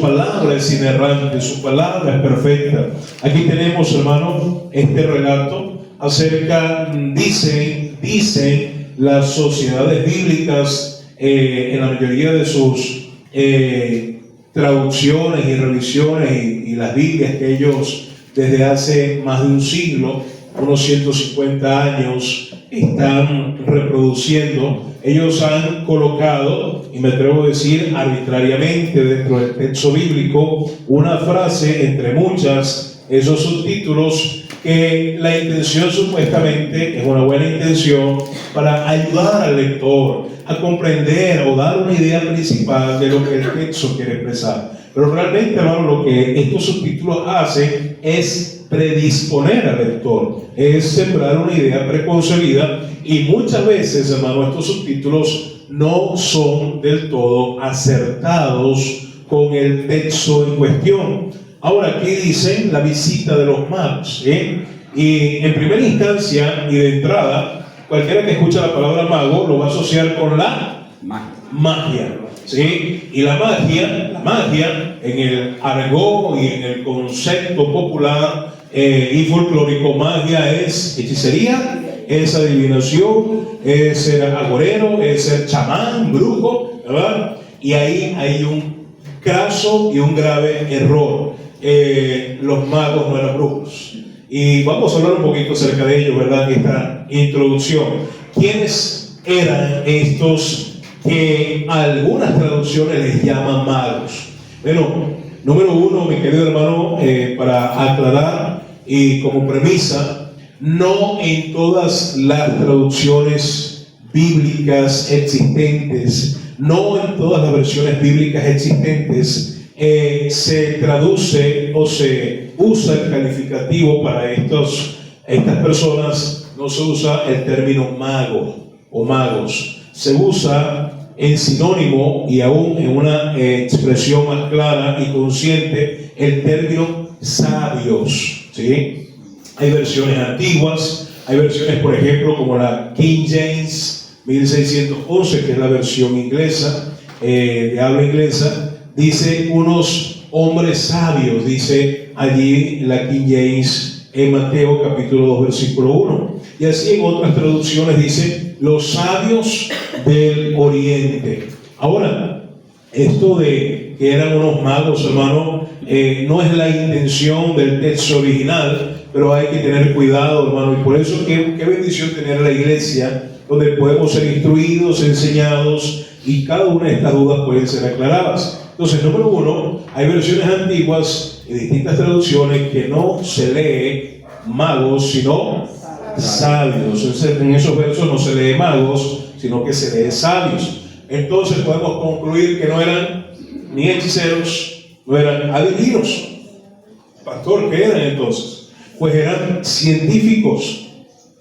palabra es inerrante, su palabra es perfecta. Aquí tenemos, hermano, este relato acerca, dicen las sociedades bíblicas en la mayoría de sus traducciones y revisiones y las Biblias que ellos desde hace más de un siglo, unos 150 años, están reproduciendo. Ellos han colocado, y me atrevo a decir arbitrariamente dentro del texto bíblico, una frase entre muchas, esos subtítulos, que la intención supuestamente es una buena intención para ayudar al lector a comprender o dar una idea principal de lo que el texto quiere expresar. Pero realmente, hermano, lo que estos subtítulos hacen es predisponer al lector, es sembrar una idea preconcebida, y muchas veces, hermano, estos subtítulos no son del todo acertados con el texto en cuestión. Ahora, aquí dicen la visita de los magos, y en primera instancia y de entrada, cualquiera que escucha la palabra mago lo va a asociar con la magia. ¿Sí? Y la magia en el argot y en el concepto popular y folclórico, magia es hechicería, es adivinación, es ser agorero, es ser chamán, brujo, ¿verdad? Y ahí hay un craso y un grave error. Los magos no eran brujos. Y vamos a hablar un poquito acerca de ello, ¿verdad? En esta introducción. ¿Quiénes eran estos que algunas traducciones les llaman magos? Bueno, número uno, mi querido hermano, para aclarar y como premisa, no en todas las traducciones bíblicas existentes, no en todas las versiones bíblicas existentes se traduce o se usa el calificativo para estas personas. No se usa el término mago o magos, se usa en sinónimo y aún en una expresión más clara y consciente el término sabios, ¿sí? Hay versiones antiguas, hay versiones, por ejemplo, como la King James 1611, que es la versión inglesa, de habla inglesa, dice unos hombres sabios, dice allí la King James en Mateo capítulo 2 versículo 1. Y así en otras traducciones dice los sabios del oriente. Ahora, esto de que eran unos magos, hermano, no es la intención del texto original, pero hay que tener cuidado, hermano, y por eso qué bendición tener la iglesia donde podemos ser instruidos, enseñados, y cada una de estas dudas pueden ser aclaradas. Entonces, número uno, hay versiones antiguas y distintas traducciones que no se lee magos, sino sabios. Entonces, en esos versos no se lee magos, sino que se lee sabios. Entonces podemos concluir que no eran ni hechiceros, no eran adivinos. Pastor, ¿qué eran entonces? Pues eran científicos,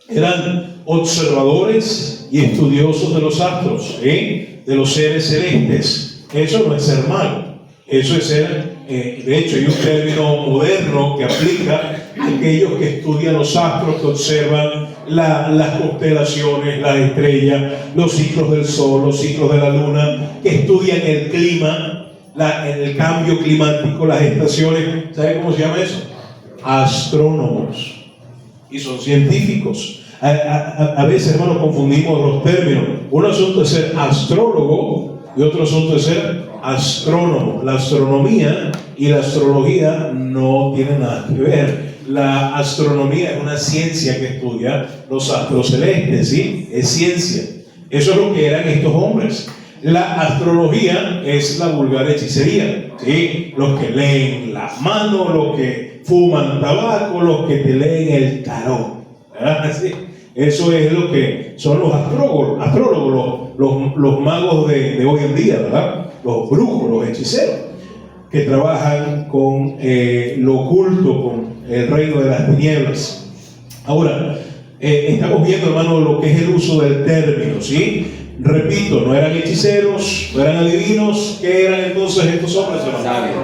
eran observadores y estudiosos de los astros, de los seres celestes. Eso no es ser mago, eso es ser, de hecho hay un término moderno que aplica a aquellos que estudian los astros, que observan las constelaciones, las estrellas, los ciclos del sol, los ciclos de la luna, que estudian el clima, el cambio climático, las estaciones. ¿Sabe cómo se llama eso? Astrónomos. Y son científicos. A veces, hermanos, confundimos los términos. Un asunto es ser astrólogo y otro asunto es ser astrónomo. La astronomía y la astrología no tienen nada que ver. La astronomía es una ciencia que estudia los astros celestes, ¿sí? Es ciencia. Eso es lo que eran estos hombres. La astrología es la vulgar hechicería, ¿sí? Los que leen las manos, los que fuman tabaco, los que te leen el tarot, ¿verdad? ¿Sí? Eso es lo que son los astrólogos, los magos de hoy en día, ¿verdad? Los brujos, los hechiceros, que trabajan con lo oculto, con el reino de las tinieblas. Ahora, estamos viendo, hermano, lo que es el uso del término, ¿sí? Repito, no eran hechiceros, no eran adivinos. ¿Qué eran entonces estos hombres, hermano? Sabios.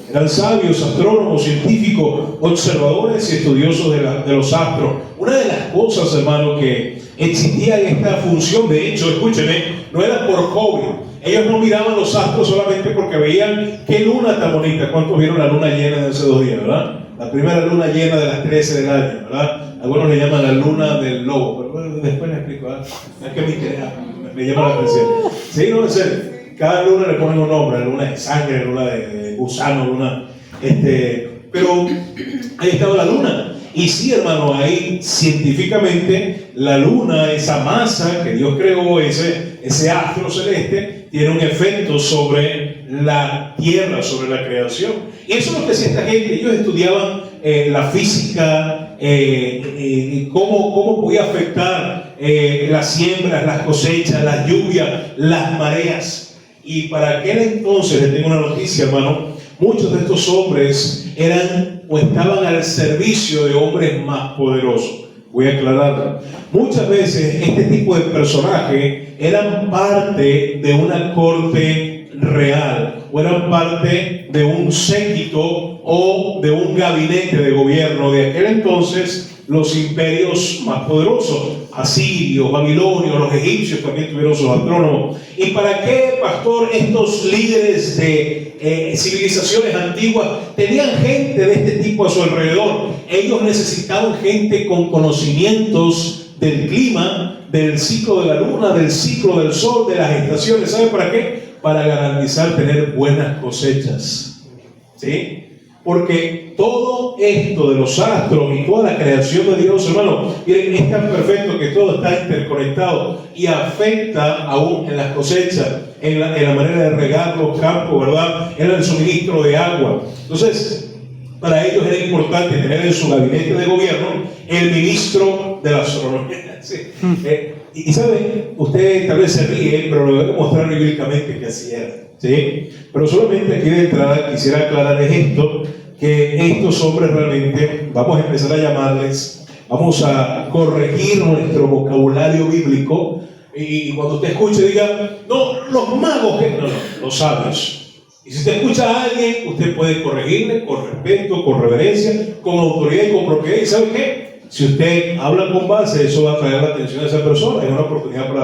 Eran sabios, astrónomos, científicos, observadores y estudiosos de los astros. Una de las cosas, hermano, que existía en esta función, de hecho, escúcheme, no era por hobby, Ellos no miraban los astros solamente porque veían qué luna tan bonita. ¿Cuántos vieron la luna llena de hace 2 días, verdad? La primera luna llena de las 13 del año, ¿verdad? Algunos le llaman la luna del lobo, pero bueno, después les explico, ¿verdad? Es que me llama la atención. Sí, no, en serio. Cada luna le ponen un nombre, luna de sangre, luna de gusano, luna... pero ahí estaba la luna. Y sí, hermano, ahí científicamente la luna, esa masa que Dios creó, ese astro celeste, tiene un efecto sobre la tierra, sobre la creación. Y eso es lo que hacía esta gente. Ellos estudiaban la física, cómo podía afectar las siembras, las cosechas, las lluvias, las mareas. Y para aquel entonces, les tengo una noticia, hermano, muchos de estos hombres eran o estaban al servicio de hombres más poderosos. Voy a aclararlo. Muchas veces este tipo de personajes eran parte de una corte real o eran parte de un séquito o de un gabinete de gobierno de aquel entonces, los imperios más poderosos, asirios, babilonios, los egipcios también tuvieron sus astrónomos. ¿Y para qué, pastor, estos líderes de civilizaciones antiguas tenían gente de este tipo a su alrededor? Ellos necesitaban gente con conocimientos del clima, del ciclo de la luna, del ciclo del sol, de las estaciones. ¿Sabe para qué? Para garantizar tener buenas cosechas. ¿Sí? Porque todo esto de los astros y toda la creación de Dios, hermano, miren, es tan perfecto que todo está interconectado y afecta aún en las cosechas, en la manera de regar los campos, ¿verdad? En el suministro de agua. Entonces, para ellos era importante tener en su gabinete de gobierno el ministro de la astronomía. ¿Sí? Y sabe, usted tal vez se ríe, pero lo voy a mostrar bíblicamente que así era. ¿Sí? Pero solamente aquí de entrada quisiera aclararles esto, que estos hombres realmente, vamos a empezar a llamarles, vamos a corregir nuestro vocabulario bíblico, y cuando usted escuche diga, no, los magos, no, los sabios. Y si usted escucha a alguien, usted puede corregirle con respeto, con reverencia, con autoridad y con propiedad. ¿Y sabe qué? Si usted habla con base, eso va a traer la atención de esa persona. Es una oportunidad para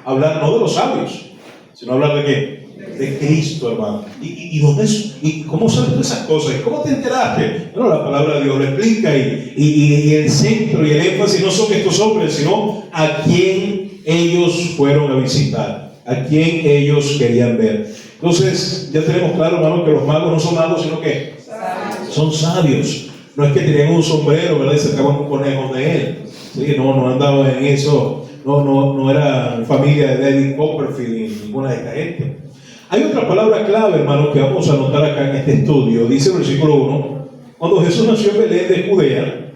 hablar no de los sabios, sino hablar de qué? De Cristo, hermano. ¿Y cómo sabes todas esas cosas? ¿Y cómo te enteraste? Bueno, la palabra de Dios lo explica, y el centro y el énfasis no son estos hombres, sino a quién ellos fueron a visitar, a quién ellos querían ver. Entonces, ya tenemos claro, hermano, que los magos no son magos, sino que son sabios. No es que tenían un sombrero, ¿verdad? Y sacaban un conejo de él. ¿Sí? No andaban en eso. No era familia de David Copperfield ni ninguna de esta gente. Hay otra palabra clave, hermano, que vamos a anotar acá en este estudio. Dice el versículo 1: cuando Jesús nació en Belén de Judea,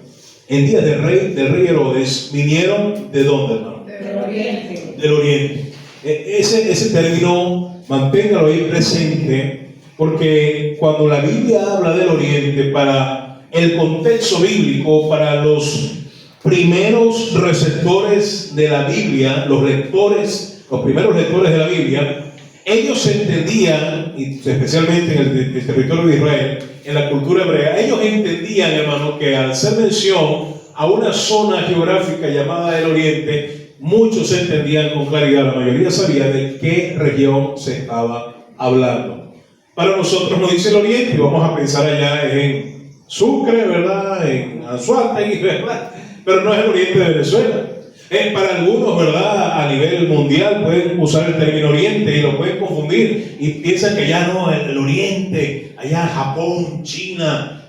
en días del rey Herodes, vinieron ¿de dónde, hermano? Del oriente. Del oriente. Ese término, manténgalo ahí presente, porque cuando la Biblia habla del oriente, para el contexto bíblico, para los primeros receptores de la Biblia, los primeros lectores de la Biblia, ellos entendían, y especialmente en el territorio de Israel, en la cultura hebrea, ellos entendían, hermano, que al hacer mención a una zona geográfica llamada el Oriente, muchos entendían con claridad, la mayoría sabía de qué región se estaba hablando. Para nosotros nos dice el Oriente, y vamos a pensar allá en Sucre, ¿verdad? En Anzoátegui, ¿verdad? Pero no es el Oriente de Venezuela. Para algunos, ¿verdad?, a nivel mundial pueden usar el término Oriente y lo pueden confundir y piensan que ya no, el Oriente, allá Japón, China,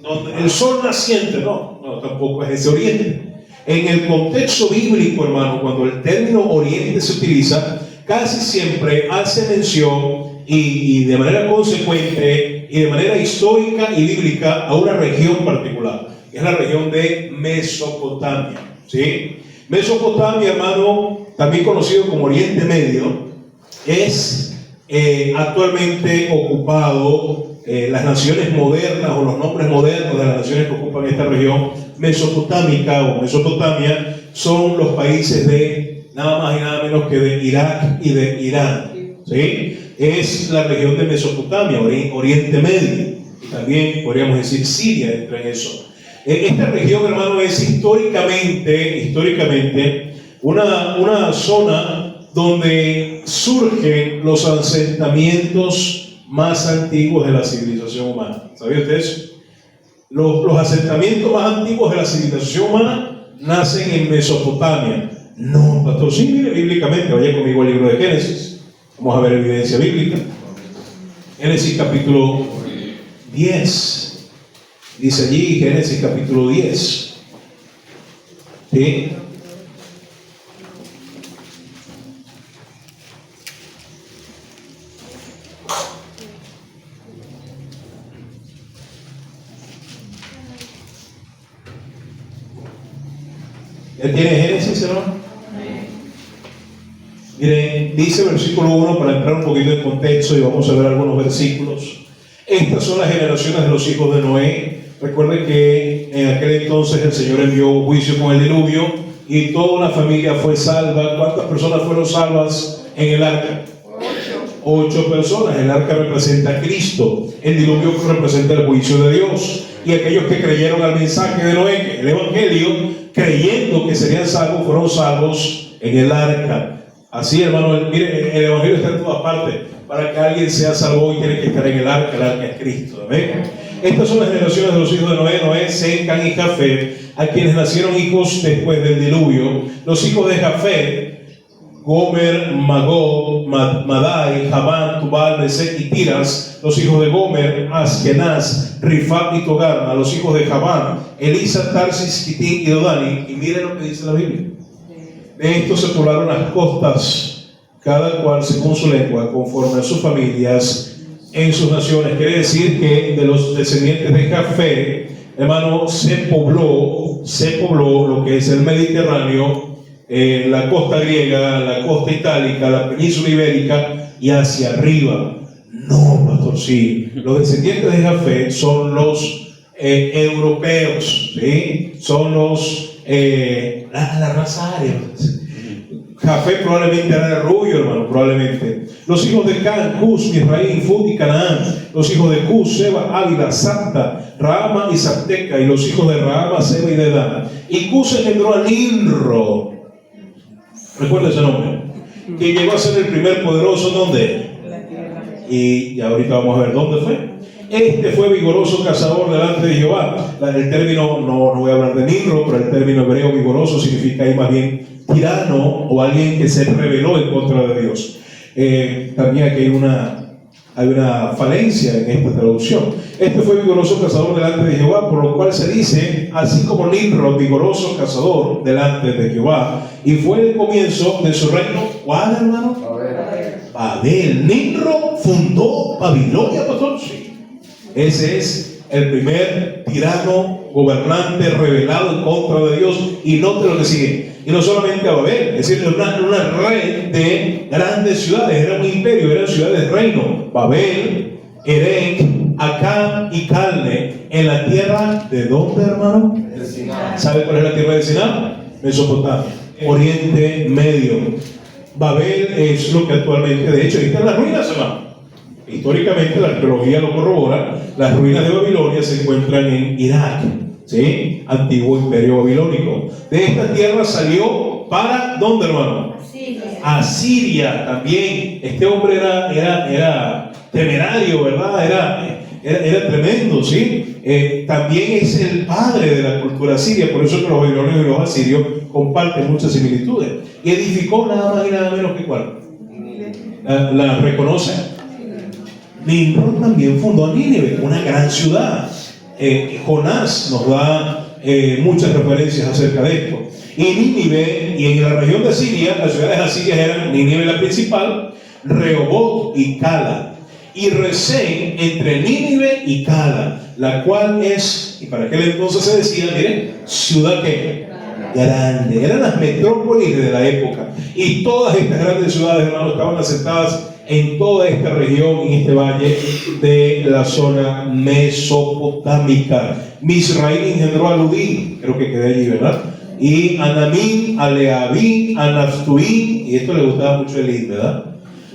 donde el sol naciente, no, tampoco es ese Oriente. En el contexto bíblico, hermano, cuando el término Oriente se utiliza, casi siempre hace mención y de manera consecuente y de manera histórica y bíblica a una región particular, que es la región de Mesopotamia, ¿sí? Mesopotamia, hermano, también conocido como Oriente Medio, es actualmente ocupado, las naciones modernas o los nombres modernos de las naciones que ocupan esta región mesopotámica o Mesopotamia son los países de nada más y nada menos que de Irak y de Irán, ¿sí? Es la región de Mesopotamia, Oriente Medio, y también podríamos decir Siria entra en eso. Esta región, hermano, es históricamente una zona donde surgen los asentamientos más antiguos de la civilización humana. ¿Sabía usted eso? Los asentamientos más antiguos de la civilización humana nacen en Mesopotamia. No, pastor, sí, mire bíblicamente, vaya conmigo al libro de Génesis. Vamos a ver evidencia bíblica. Génesis capítulo 10. Dice allí, Génesis capítulo 10. ¿Sí? ¿Ya tiene Génesis, hermano? Miren, dice versículo 1 para entrar un poquito en contexto y vamos a ver algunos versículos. Estas son las generaciones de los hijos de Noé. Recuerden que en aquel entonces el Señor envió juicio con el diluvio y toda una familia fue salva. ¿Cuántas personas fueron salvas en el arca? 8 personas. El arca representa a Cristo. El diluvio representa el juicio de Dios. Y aquellos que creyeron al mensaje de Noé, el Evangelio, creyendo que serían salvos, fueron salvos en el arca. Así, hermano, mire, el Evangelio está en todas partes. Para que alguien sea salvo y tiene que estar en el arca es Cristo. ¿Amén? Estas son las generaciones de los hijos de Noé: Noé, Sem, Cam y Jafet, a quienes nacieron hijos después del diluvio. Los hijos de Jafet: Gomer, Magog, Madai, Javán, Tubal, Mesec y Tiras. Los hijos de Gomer: Askenaz, Rifat y Togarma. Los hijos de Javán: Elisa, Tarsis, Kitín y Dodani. Y miren lo que dice la Biblia. De estos se poblaron las costas, cada cual según su lengua, conforme a sus familias, en sus naciones. Quiere decir que de los descendientes de Jafet, hermano, se pobló lo que es el Mediterráneo, la costa griega, la costa itálica, la península ibérica y hacia arriba. No, pastor, sí. Los descendientes de Jafet son los europeos, ¿sí? Son los la raza área. Jafet probablemente era rubio, hermano, probablemente. Los hijos de Can, Cus, Misraim, Fud y Canaán. Los hijos de Cus, Seba, Ávila, Sapta, Raama y Sapteca. Y los hijos de Raama, Seba y Dedán. Y Cus engendró a Nimrod. Recuerda ese nombre. Que llegó a ser el primer poderoso, ¿dónde? Y ahorita vamos a ver dónde fue. Este fue vigoroso cazador delante de Jehová. El término, no voy a hablar de Nimrod, pero el término hebreo vigoroso significa ahí más bien tirano o alguien que se rebeló en contra de Dios. También aquí hay una falencia en esta traducción. Este fue vigoroso cazador delante de Jehová, por lo cual se dice, así como Nimrod, vigoroso cazador delante de Jehová, y fue el comienzo de su reino. ¿Cuál, hermano? Babel. Nimrod fundó Babilonia, pastor. Sí. Ese es el primer tirano, gobernante rebelado en contra de Dios. Y note lo que sigue. Y no solamente a Babel, es decir, una red de grandes ciudades. Era un imperio, eran ciudades de reino. Babel, Erech, Acab y Calne. En la tierra de ¿dónde, hermano? ¿Sabe cuál es la tierra de Siná? Mesopotamia, Oriente Medio. Babel es lo que actualmente, de hecho, ahí están las ruinas, hermano. Históricamente la arqueología lo corrobora. Las ruinas de Babilonia se encuentran en Irak, ¿sí? Antiguo imperio babilónico. De esta tierra salió para ¿dónde, hermano? Asiria también. Este hombre era temerario, ¿verdad? Era tremendo, ¿sí? También es el padre de la cultura asiria. Por eso que los babilonios y los asirios comparten muchas similitudes. Y edificó nada más y nada menos que ¿cuál? ¿La reconocen? Nimrod también fundó Nínive, una gran ciudad. Jonás nos da muchas referencias acerca de esto. Y Nínive, y en la región de Siria, las ciudades asirias eran Nínive la principal, Rehoboth y Cala. Y Resén entre Nínive y Cala, la cual es, y para aquel entonces se decía, miren, ciudad que grande. Eran las metrópolis de la época. Y todas estas grandes ciudades, hermanos, estaban asentadas en toda esta región, en este valle de la zona mesopotámica. Misraim engendró a Ludí, creo que quedé allí, ¿verdad? Y Anamín, a Leabín, a Naftuín, y esto le gustaba mucho a Elín, ¿verdad?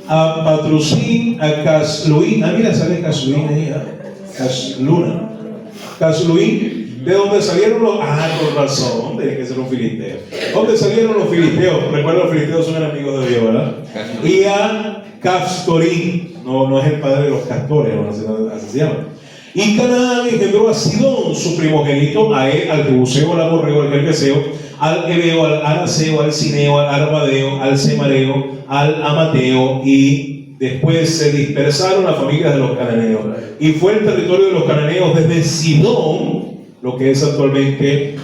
A Patrusín, a Casluín, mira, sale Casluín ahí, Casluna, Casluín, De donde salieron los... Por razón, tiene que ser un filisteo. ¿Dónde salieron los filisteos? Recuerda, los filisteos son enemigos de Dios, ¿verdad? Y a Caftorín, no es el padre de los castores, así se llama. Y Canaán engendró a Sidón, su primogénito, a él, al Jebuseo, al Amorreo, al Gergeseo, al Ebeo, al Araceo, al Cineo, al Arvadeo, al Semareo, al Amateo, y después se dispersaron las familias de los cananeos. Y fue el territorio de los cananeos desde Sidón, lo que es actualmente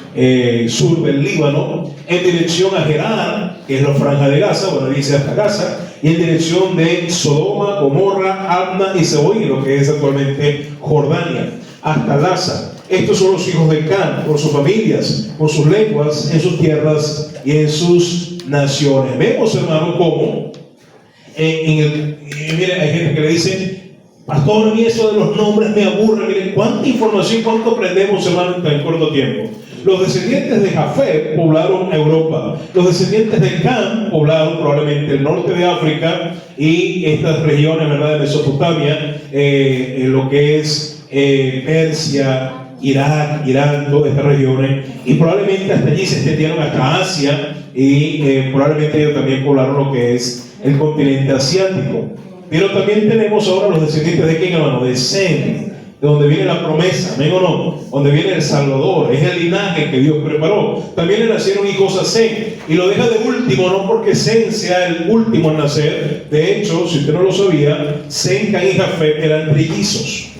sur del Líbano, en dirección a Gerar, que es la franja de Gaza, bueno, dice hasta Gaza, y en dirección de Sodoma, Gomorra, Adma y Seboí, lo que es actualmente Jordania, hasta Gaza. Estos son los hijos de Can, por sus familias, por sus lenguas, en sus tierras y en sus naciones. Vemos, hermano, cómo mire, hay gente que le dice: pastor, a mí eso de los nombres me aburre. Miren, cuánta información, cuánto aprendemos, hermano, en tan corto tiempo. Los descendientes de Jafet poblaron Europa. Los descendientes de Cam poblaron probablemente el norte de África y estas regiones, ¿verdad?, de Mesopotamia, lo que es Persia, Irak, Irán, todas estas regiones, y probablemente hasta allí se extendieron hasta Asia, y probablemente ellos también poblaron lo que es el continente asiático. Pero también tenemos ahora los descendientes de quién, hermano, de Sem, de donde viene la promesa, ¿amén o no? Donde viene el Salvador, es el linaje que Dios preparó. También le nacieron hijos a Sem, y lo deja de último, no porque Sem sea el último en nacer. De hecho, si usted no lo sabía, Sem, Can y Jafet eran trillizos.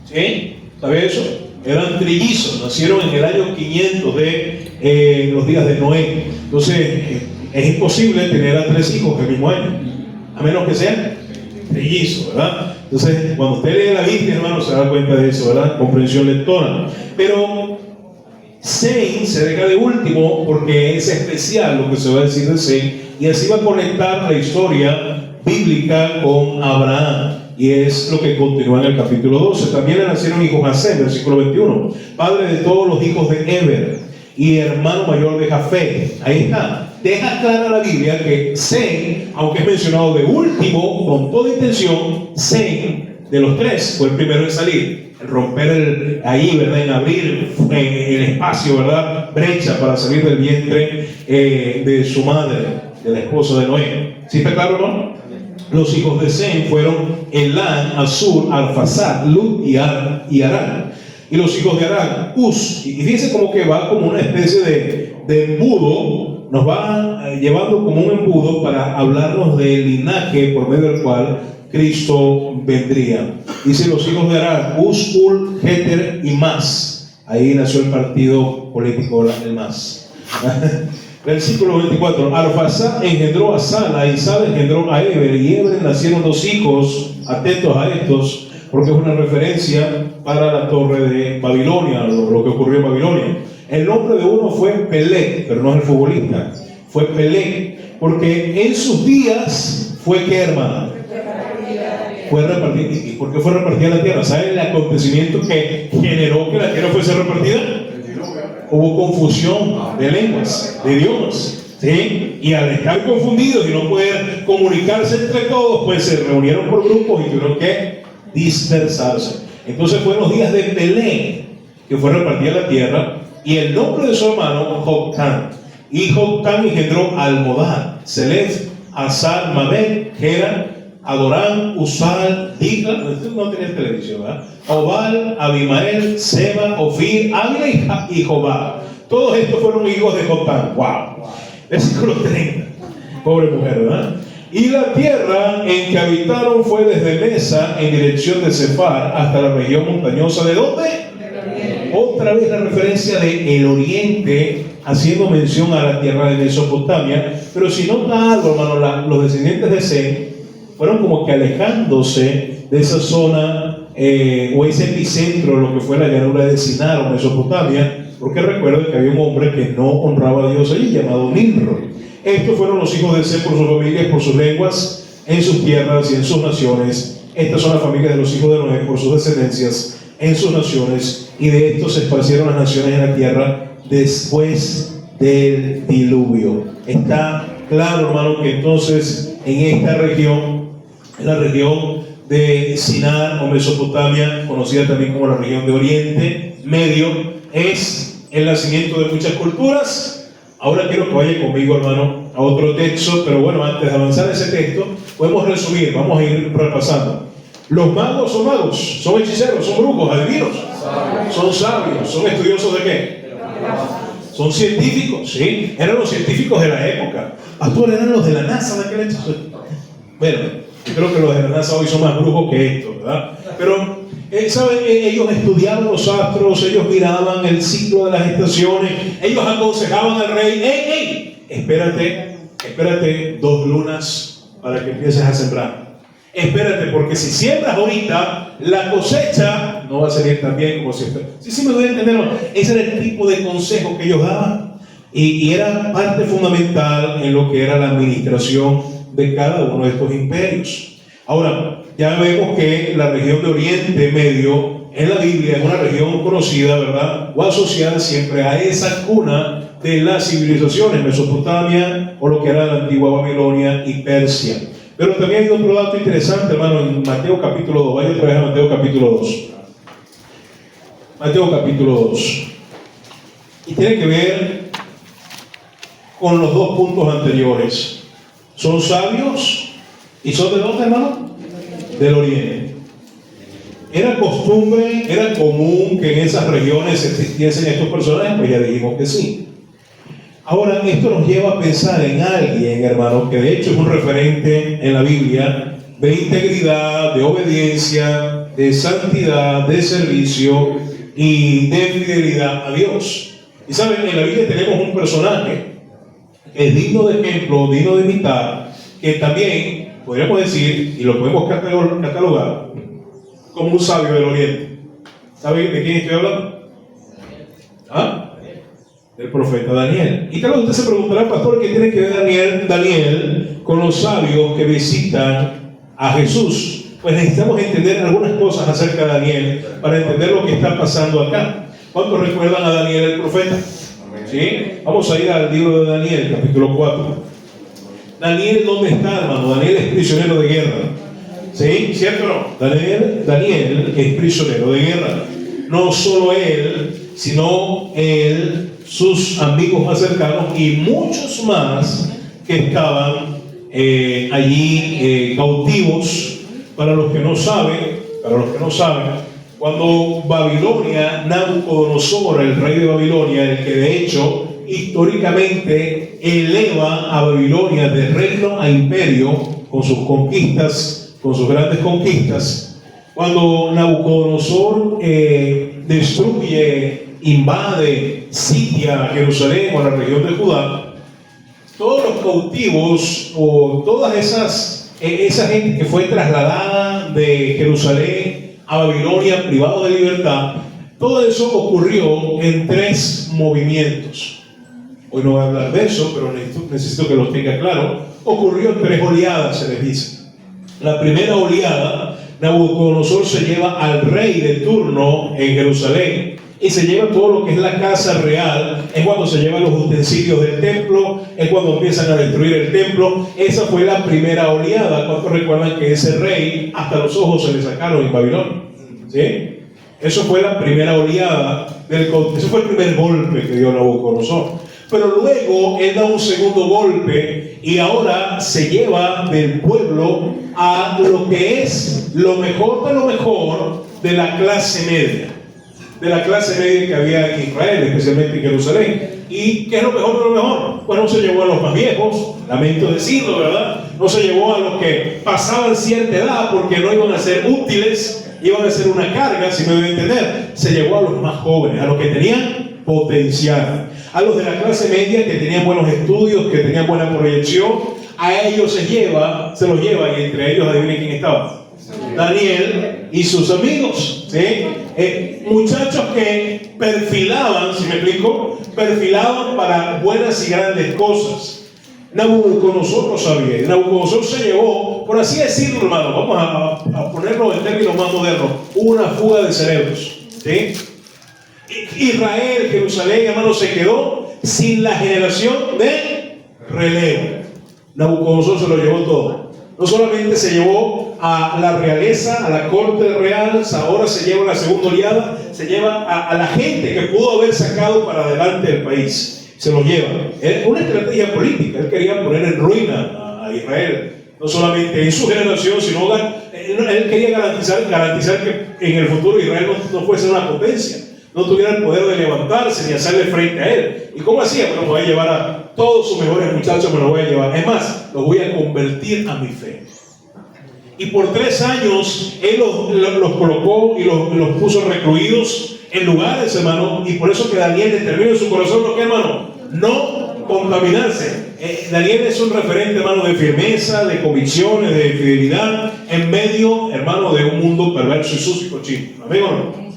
¿Sí? ¿Sabe eso? Eran trillizos, nacieron en el año 500 de los días de Noé. Entonces, es imposible tener a 3 hijos el mismo año, a menos que sean trillizos, ¿verdad? Entonces, cuando usted lee la Biblia, hermano, se da cuenta de eso, ¿verdad? Comprensión lectora. Pero Sem se deja de último porque es especial lo que se va a decir de Sem, y así va a conectar la historia bíblica con Abraham. Y es lo que continúa en el capítulo 12. También le nacieron hijos a Sem, versículo 21, padre de todos los hijos de Eber y hermano mayor de Jafet. Ahí está. Deja clara la Biblia que Sem, aunque es mencionado de último, con toda intención, Sem, de los 3, fue el primero en salir. El romper ahí, ¿verdad? En abrir el espacio, ¿verdad? Brecha para salir del vientre de su madre, de la esposa de Noé. ¿Sí está claro, no? Los hijos de Sem fueron Elán, Asur, Arfasad, Lut y Arán. Y los hijos de Arán, Uz. Y fíjense como que va como una especie de embudo, nos va llevando como un embudo para hablarnos del linaje por medio del cual Cristo vendría. Dice los hijos de Arán, Uz, Ul, Heter y Mas. Ahí nació el partido político, el Mas. Versículo 24. Arfasad engendró a Sala, y Sala engendró a Eber, y Eber nacieron 2 hijos. Atentos a estos, porque es una referencia para la torre de Babilonia, lo que ocurrió en Babilonia. El nombre de uno fue Peleg, pero no es el futbolista, fue Peleg, porque en sus días fue ¿qué, hermana? Fue repartida. ¿Y por qué fue repartida la tierra? ¿Saben el acontecimiento que generó que la tierra fuese repartida? Hubo confusión de lenguas, de idiomas, ¿sí? Y al estar confundidos y no poder comunicarse entre todos, pues se reunieron por grupos y tuvieron que dispersarse. Entonces fueron los días de Peleg que fue repartida la tierra, y el nombre de su hermano Joctán. Y Joctán engendró a Almodad, Selef, Asar, Mabel, Gera, Adorán, Usal, Dikla, no tenía televisión, ¿verdad? Obal, Abimael, Seba, Ofir, Ávila y Jobab. Todos estos fueron hijos de Joctán. ¡Wow! Versículo 30. Pobre mujer, ¿verdad? Y la tierra en que habitaron fue desde Mesa en dirección de Sefar hasta la región montañosa. ¿De dónde? Otra vez la referencia de el oriente, haciendo mención a la tierra de Mesopotamia. Pero si nota algo, hermano, los descendientes de Sem fueron como que alejándose de esa zona o ese epicentro, lo que fue la llanura de Sinar o Mesopotamia, porque recuerden que había un hombre que no honraba a Dios allí, llamado Nimrod. Estos fueron los hijos de Sem por sus familias, por sus lenguas, en sus tierras y en sus naciones. Estas son las familias de los hijos de Noé por sus descendencias, en sus naciones, y de estos se esparcieron las naciones en la tierra después del diluvio. Está claro, hermano, que entonces en esta región, en la región de Sinar o Mesopotamia, conocida también como la región de Oriente, Medio es el nacimiento de muchas culturas. Ahora quiero que vaya conmigo, hermano, a otro texto, pero bueno, antes de avanzar ese texto, podemos resumir, vamos a ir repasando. Los magos, son hechiceros, son brujos, adivinos, son sabios, son estudiosos de qué. Son científicos, ¿sí? Eran los científicos de la época. Pastor, eran los de la NASA de aquel entonces. Bueno, yo creo que los de la NASA hoy son más brujos que estos, ¿verdad? Pero, ¿saben? Ellos estudiaban los astros, ellos miraban el ciclo de las estaciones, ellos aconsejaban al rey: ¡Ey! Espérate 2 lunas para que empieces a sembrar. Espérate, porque si siembras ahorita, la cosecha no va a salir tan bien como si esperas. Sí, me doy a entender. Ese era el tipo de consejo que ellos daban. Y era parte fundamental en lo que era la administración de cada uno de estos imperios. Ahora, ya vemos que la región de Oriente Medio en la Biblia es una región conocida, ¿verdad? O asociada siempre a esa cuna de las civilizaciones, Mesopotamia o lo que era la antigua Babilonia y Persia. Pero también hay otro dato interesante, hermano, en Mateo capítulo 2. Vaya otra vez a Mateo capítulo 2. Mateo capítulo 2. Y tiene que ver con los 2 puntos anteriores. Son sabios y son ¿de dónde, hermano? Del Oriente. Era costumbre, era común que en esas regiones existiesen estos personajes, pues ya dijimos que sí. Ahora, esto nos lleva a pensar en alguien, hermano, que de hecho es un referente en la Biblia de integridad, de obediencia, de santidad, de servicio y de fidelidad a Dios. Y saben, en la Biblia tenemos un personaje que es digno de ejemplo, digno de imitar, que también podríamos decir, y lo podemos catalogar como un sabio del Oriente. ¿Saben de quién estoy hablando? ¿Ah? Del profeta Daniel. Y tal vez usted se preguntará: pastor, ¿qué tiene que ver Daniel con los sabios que visitan a Jesús? Pues necesitamos entender algunas cosas acerca de Daniel para entender lo que está pasando acá. ¿Cuántos recuerdan a Daniel el profeta? ¿Sí? Vamos a ir al libro de Daniel, capítulo 4. Daniel, ¿dónde está, hermano? Daniel es prisionero de guerra. ¿Sí? ¿Cierto o no? Daniel es prisionero de guerra. No solo él, sino él, sus amigos más cercanos y muchos más que estaban allí cautivos. Para los que no saben, cuando Babilonia, Nabucodonosor, el rey de Babilonia, el que de hecho históricamente eleva a Babilonia de reino a imperio con sus conquistas, con sus grandes conquistas, cuando Nabucodonosor destruye, invade, sitia a Jerusalén o a la región de Judá, todos los cautivos o todas esa gente que fue trasladada de Jerusalén a Babilonia privado de libertad, todo eso ocurrió en 3 movimientos. Hoy no voy a hablar de eso, pero necesito que lo tenga claro. Ocurrió en 3 oleadas, se les dice. La primera oleada, Nabucodonosor se lleva al rey de turno en Jerusalén y se lleva todo lo que es la casa real. Es cuando se llevan los utensilios del templo, es cuando empiezan a destruir el templo. Esa fue la primera oleada. ¿Cuántos recuerdan que ese rey hasta los ojos se le sacaron en Babilonia? ¿Sí? Eso fue la primera oleada, eso fue el primer golpe que dio Nabucodonosor. Pero luego él da un segundo golpe y ahora se lleva del pueblo a lo que es lo mejor de lo mejor de la clase media. De la clase media que había en Israel, especialmente en Jerusalén. ¿Y qué es lo mejor de lo mejor? Pues no se llevó a los más viejos, lamento decirlo, ¿verdad? No se llevó a los que pasaban cierta edad porque no iban a ser útiles, iban a ser una carga, si me deben entender. Se llevó a los más jóvenes, a los que tenían potencial, a los de la clase media que tenían buenos estudios, que tenían buena proyección. A ellos se los lleva, y entre ellos, adivinen quién estaba: Daniel y sus amigos, ¿sí? Muchachos que perfilaban, si me explico, perfilaban para buenas y grandes cosas. Nabucodonosor lo sabía. Nabucodonosor se llevó, por así decirlo, hermano, vamos a ponerlo en términos más modernos, una fuga de cerebros, ¿sí? Israel, Jerusalén, hermano, se quedó sin la generación de relevo. Nabucodonosor se lo llevó todo. No solamente se llevó a la realeza, a la corte real, ahora se lleva la segunda oleada, se lleva a la gente que pudo haber sacado para adelante el país. Se lo lleva. Es una estrategia política. Él quería poner en ruina a Israel. No solamente en su generación, sino él quería garantizar que en el futuro Israel no fuese una potencia. No tuviera el poder de levantarse ni hacerle frente a él. ¿Y cómo hacía? Bueno, voy a llevar a todos sus mejores muchachos, me los voy a llevar. Es más, los voy a convertir a mi fe. Y por 3 años él los colocó y los puso recluidos en lugares, hermano. Y por eso que Daniel determinó en su corazón lo que, hermano, no contaminarse. Daniel es un referente, hermano, de firmeza, de convicciones, de fidelidad en medio, hermano, de un mundo perverso y sucio y cochino. ¿Amén o no?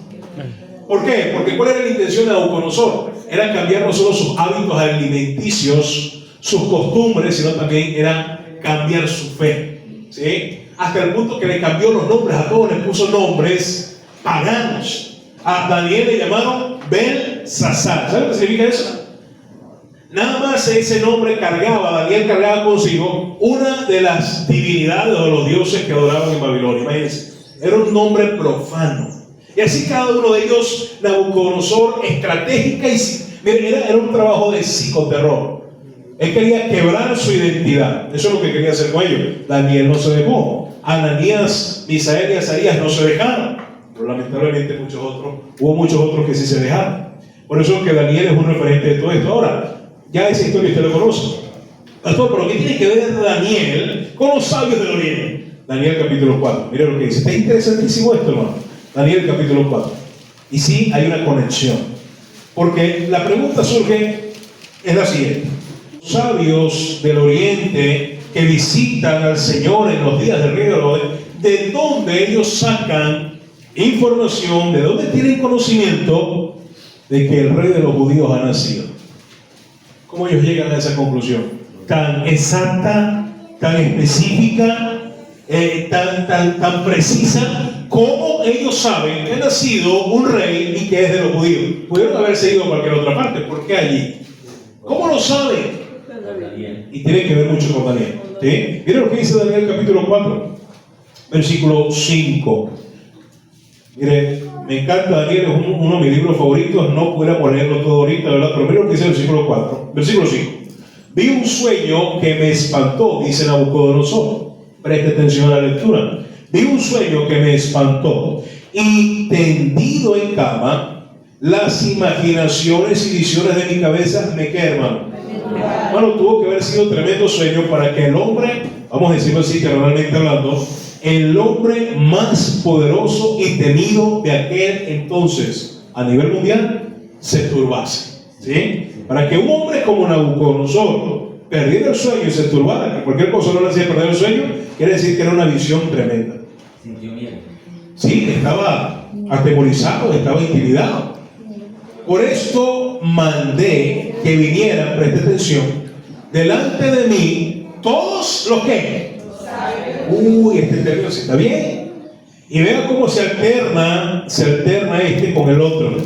¿Por qué? Porque ¿cuál era la intención de Nabucodonosor? Era cambiar no solo sus hábitos alimenticios, sus costumbres, sino también era cambiar su fe. ¿Sí? Hasta el punto que le cambió los nombres a todos, le puso nombres paganos. A Daniel le llamaron Belsasar. ¿Sabe lo que significa eso? Nada más ese nombre Daniel cargaba consigo una de las divinidades o los dioses que adoraban en Babilonia. Imagínense, era un nombre profano. Y así cada uno de ellos, Nabucodonosor, estratégica y era un trabajo de psicoterror. Él quería quebrar su identidad. Eso es lo que quería hacer con ellos. Daniel no se dejó. Ananías, Misael y Azarías no se dejaron. Pero lamentablemente hubo muchos otros que sí se dejaron. Por eso es que Daniel es un referente de todo esto. Ahora, ya esa historia usted lo conoce. Pastor, pero ¿qué tiene que ver Daniel con los sabios del Oriente? Daniel capítulo 4. Mira lo que dice. Está interesantísimo esto, hermano. Daniel capítulo 4. Y sí, hay una conexión. Porque la pregunta surge, es la siguiente. Los sabios del Oriente que visitan al Señor en los días del rey Herodes, ¿de dónde ellos sacan información? ¿De dónde tienen conocimiento de que el rey de los judíos ha nacido? ¿Cómo ellos llegan a esa conclusión? Tan exacta, tan específica, tan precisa. ¿Cómo ellos saben que ha nacido un rey y que es de los judíos? Pudieron haberse ido a cualquier otra parte. ¿Por qué allí? ¿Cómo lo saben? Y tiene que ver mucho con Daniel. ¿Sí? Miren lo que dice Daniel capítulo 4, versículo 5. Mire, me encanta Daniel, es uno de mis libros favoritos. No pudiera ponerlo todo ahorita, ¿verdad? Pero miren lo que dice el versículo 4. Versículo 5. Vi un sueño que me espantó, dice Nabucodonosor. Preste atención a la lectura. Vi un sueño que me espantó y tendido en cama, las imaginaciones y visiones de mi cabeza me queman. Bueno, tuvo que haber sido tremendo sueño para que el hombre, vamos a decirlo así, terrenalmente hablando, el hombre más poderoso y temido de aquel entonces a nivel mundial se turbase. ¿Sí? Para que un hombre como Nabucodonosor perdiera el sueño y se turbara, que cualquier cosa no le hacía perder el sueño, quiere decir que era una visión tremenda. Sí, estaba atemorizado, estaba intimidado. Por esto mandé que vinieran, preste atención, delante de mí todos los que. Este término está bien. Y vea cómo se alterna este con el otro.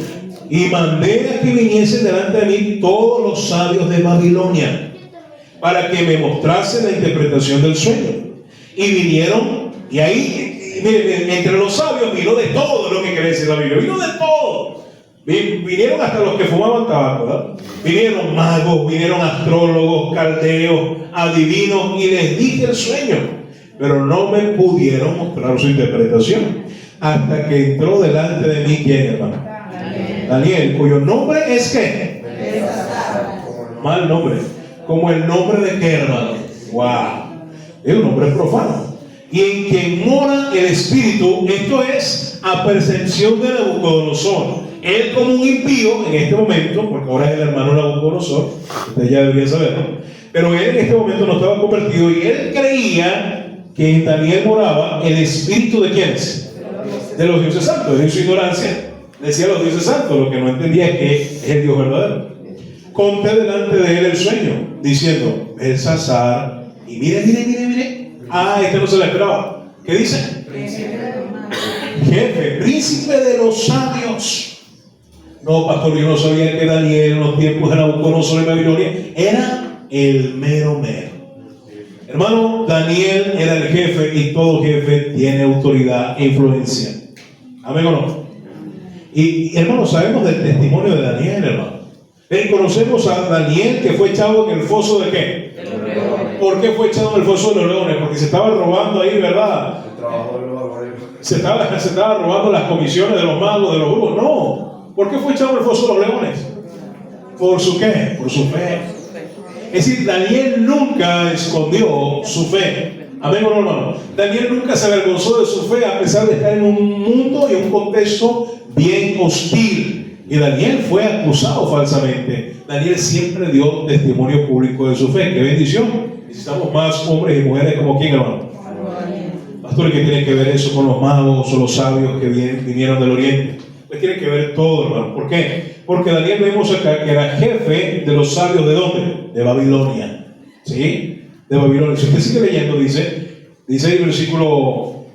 Y mandé a que viniesen delante de mí todos los sabios de Babilonia, para que me mostrasen la interpretación del sueño. Y vinieron, y ahí, miren, entre los sabios vino de todo lo que quiere decir la Biblia, vino de todo. Vinieron hasta los que fumaban tabaco, ¿verdad? Vinieron magos, vinieron astrólogos, caldeos, adivinos, y les dije el sueño, pero no me pudieron mostrar su interpretación, hasta que entró delante de mí, ¿quién, hermano? Daniel, cuyo nombre es ¿qué? Mal nombre. Como el nombre de qué, hermano. Wow. Es un nombre profano. Y en quien mora el Espíritu, esto es a percepción de Nabucodonosor. Él como un impío en este momento, porque ahora es el hermano Nabucodonosor, usted ya debería saberlo, pero él en este momento no estaba convertido y él creía que en Daniel moraba el Espíritu de ¿quiénes? De los dioses santos. En su ignorancia decía los dioses santos, lo que no entendía es que es el Dios verdadero. Conté delante de él el sueño, diciendo, Belsasar, y mire. Este no se la esperaba. ¿Qué dice? Jefe, príncipe de los sabios. No, pastor, yo no sabía que Daniel en los tiempos de Nabucodonosor en Babilonia era el mero. Hermano, Daniel era el jefe y todo jefe tiene autoridad e influencia. ¿Amén o no? Y hermano, sabemos del testimonio de Daniel, hermano. Conocemos a Daniel que fue echado en el foso de ¿qué? De los leones. ¿Por qué fue echado en el foso de los leones? Porque se estaba robando ahí, ¿verdad? El trabajo de los algoritmos. Se estaba robando las comisiones de los magos, de los brujos. No. ¿Por qué fue echado en el foso de los leones? ¿Por su qué? Por su fe. Es decir, Daniel nunca escondió su fe. Amén o no, hermano. Daniel nunca se avergonzó de su fe a pesar de estar en un mundo y un contexto bien hostil. Y Daniel fue acusado falsamente. Daniel siempre dio testimonio público de su fe. ¡Qué bendición! Necesitamos más hombres y mujeres como ¿quién, hermano? Pastor, ¿qué tiene que ver eso con los magos o los sabios que vinieron del oriente? Pues tiene que ver todo, hermano. ¿Por qué? Porque Daniel vemos acá que era jefe de los sabios ¿de dónde? De Babilonia. ¿Sí? De Babilonia. Si usted sigue leyendo, dice el versículo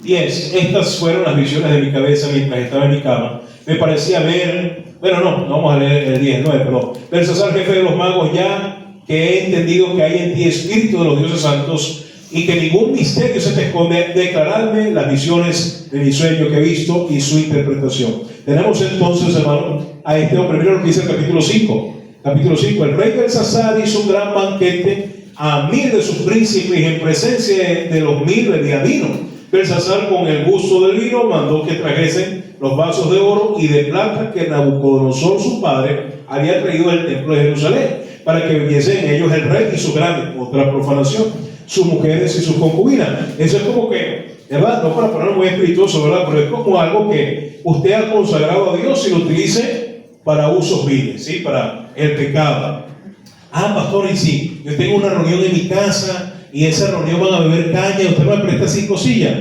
10: estas fueron las visiones de mi cabeza mientras estaba en mi cama. Me parecía ver, bueno, no vamos a leer el 10, 9, perdón. Belsasar, jefe de los magos, ya que he entendido que hay en ti espíritu de los dioses santos y que ningún misterio se te esconde, declararme las visiones de mi sueño que he visto y su interpretación. Tenemos entonces, hermano, a este hombre. Primero lo que dice el capítulo 5. Capítulo 5: el rey Belsasar hizo un gran banquete a 1000 de sus príncipes y en presencia de los 1000 bebía vino. Belsasar, con el gusto del vino, mandó que trajesen los vasos de oro y de plata que Nabucodonosor, su padre, había traído del templo de Jerusalén, para que bebiese en ellos el rey y su grande, otra profanación, sus mujeres y sus concubinas. Eso es como que, ¿verdad? No para ponerlo muy espirituoso, ¿verdad? Pero es como algo que usted ha consagrado a Dios y lo utilice para usos viles, ¿sí? Para el pecado. Pastor, y si yo tengo una reunión en mi casa y esa reunión van a beber caña, ¿usted me presta 5 sillas?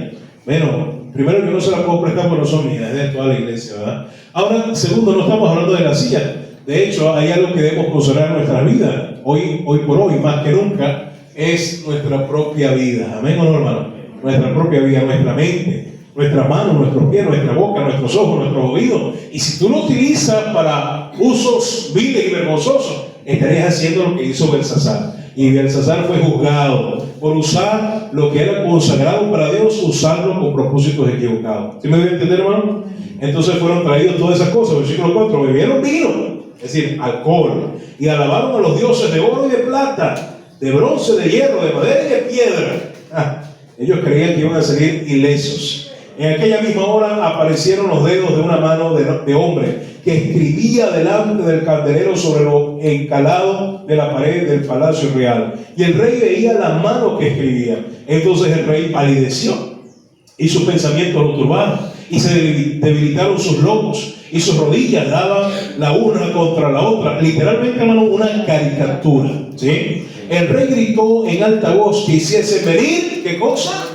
Bueno, primero, yo no se la puedo prestar porque no son mías, es de toda la iglesia, ¿verdad? Ahora, segundo, no estamos hablando de la silla. De hecho, hay algo que debemos considerar en nuestra vida, hoy por hoy, más que nunca, es nuestra propia vida. ¿Amén o no, hermano? Nuestra propia vida, nuestra mente, nuestras manos, nuestros pies, nuestra boca, nuestros ojos, nuestros oídos. Y si tú lo utilizas para usos viles y vergonzosos, estarías haciendo lo que hizo Belsasar. Y Belsasar fue juzgado por usar lo que era consagrado para Dios, usarlo con propósitos equivocados. ¿Sí me debe entender, hermano? Entonces fueron traídos todas esas cosas. Versículo 4: bebieron vino, es decir, alcohol, y alabaron a los dioses de oro y de plata, de bronce, de hierro, de madera y de piedra. Ellos creían que iban a salir ilesos. En aquella misma hora aparecieron los dedos de una mano de hombre que escribía delante del candelero sobre lo encalado de la pared del palacio real. Y el rey veía la mano que escribía. Entonces el rey palideció y sus pensamientos lo turbaron y se debilitaron sus lomos y sus rodillas daban la una contra la otra. Literalmente, hermano, una caricatura, ¿sí? El rey gritó en alta voz que hiciese venir, ¿qué cosa?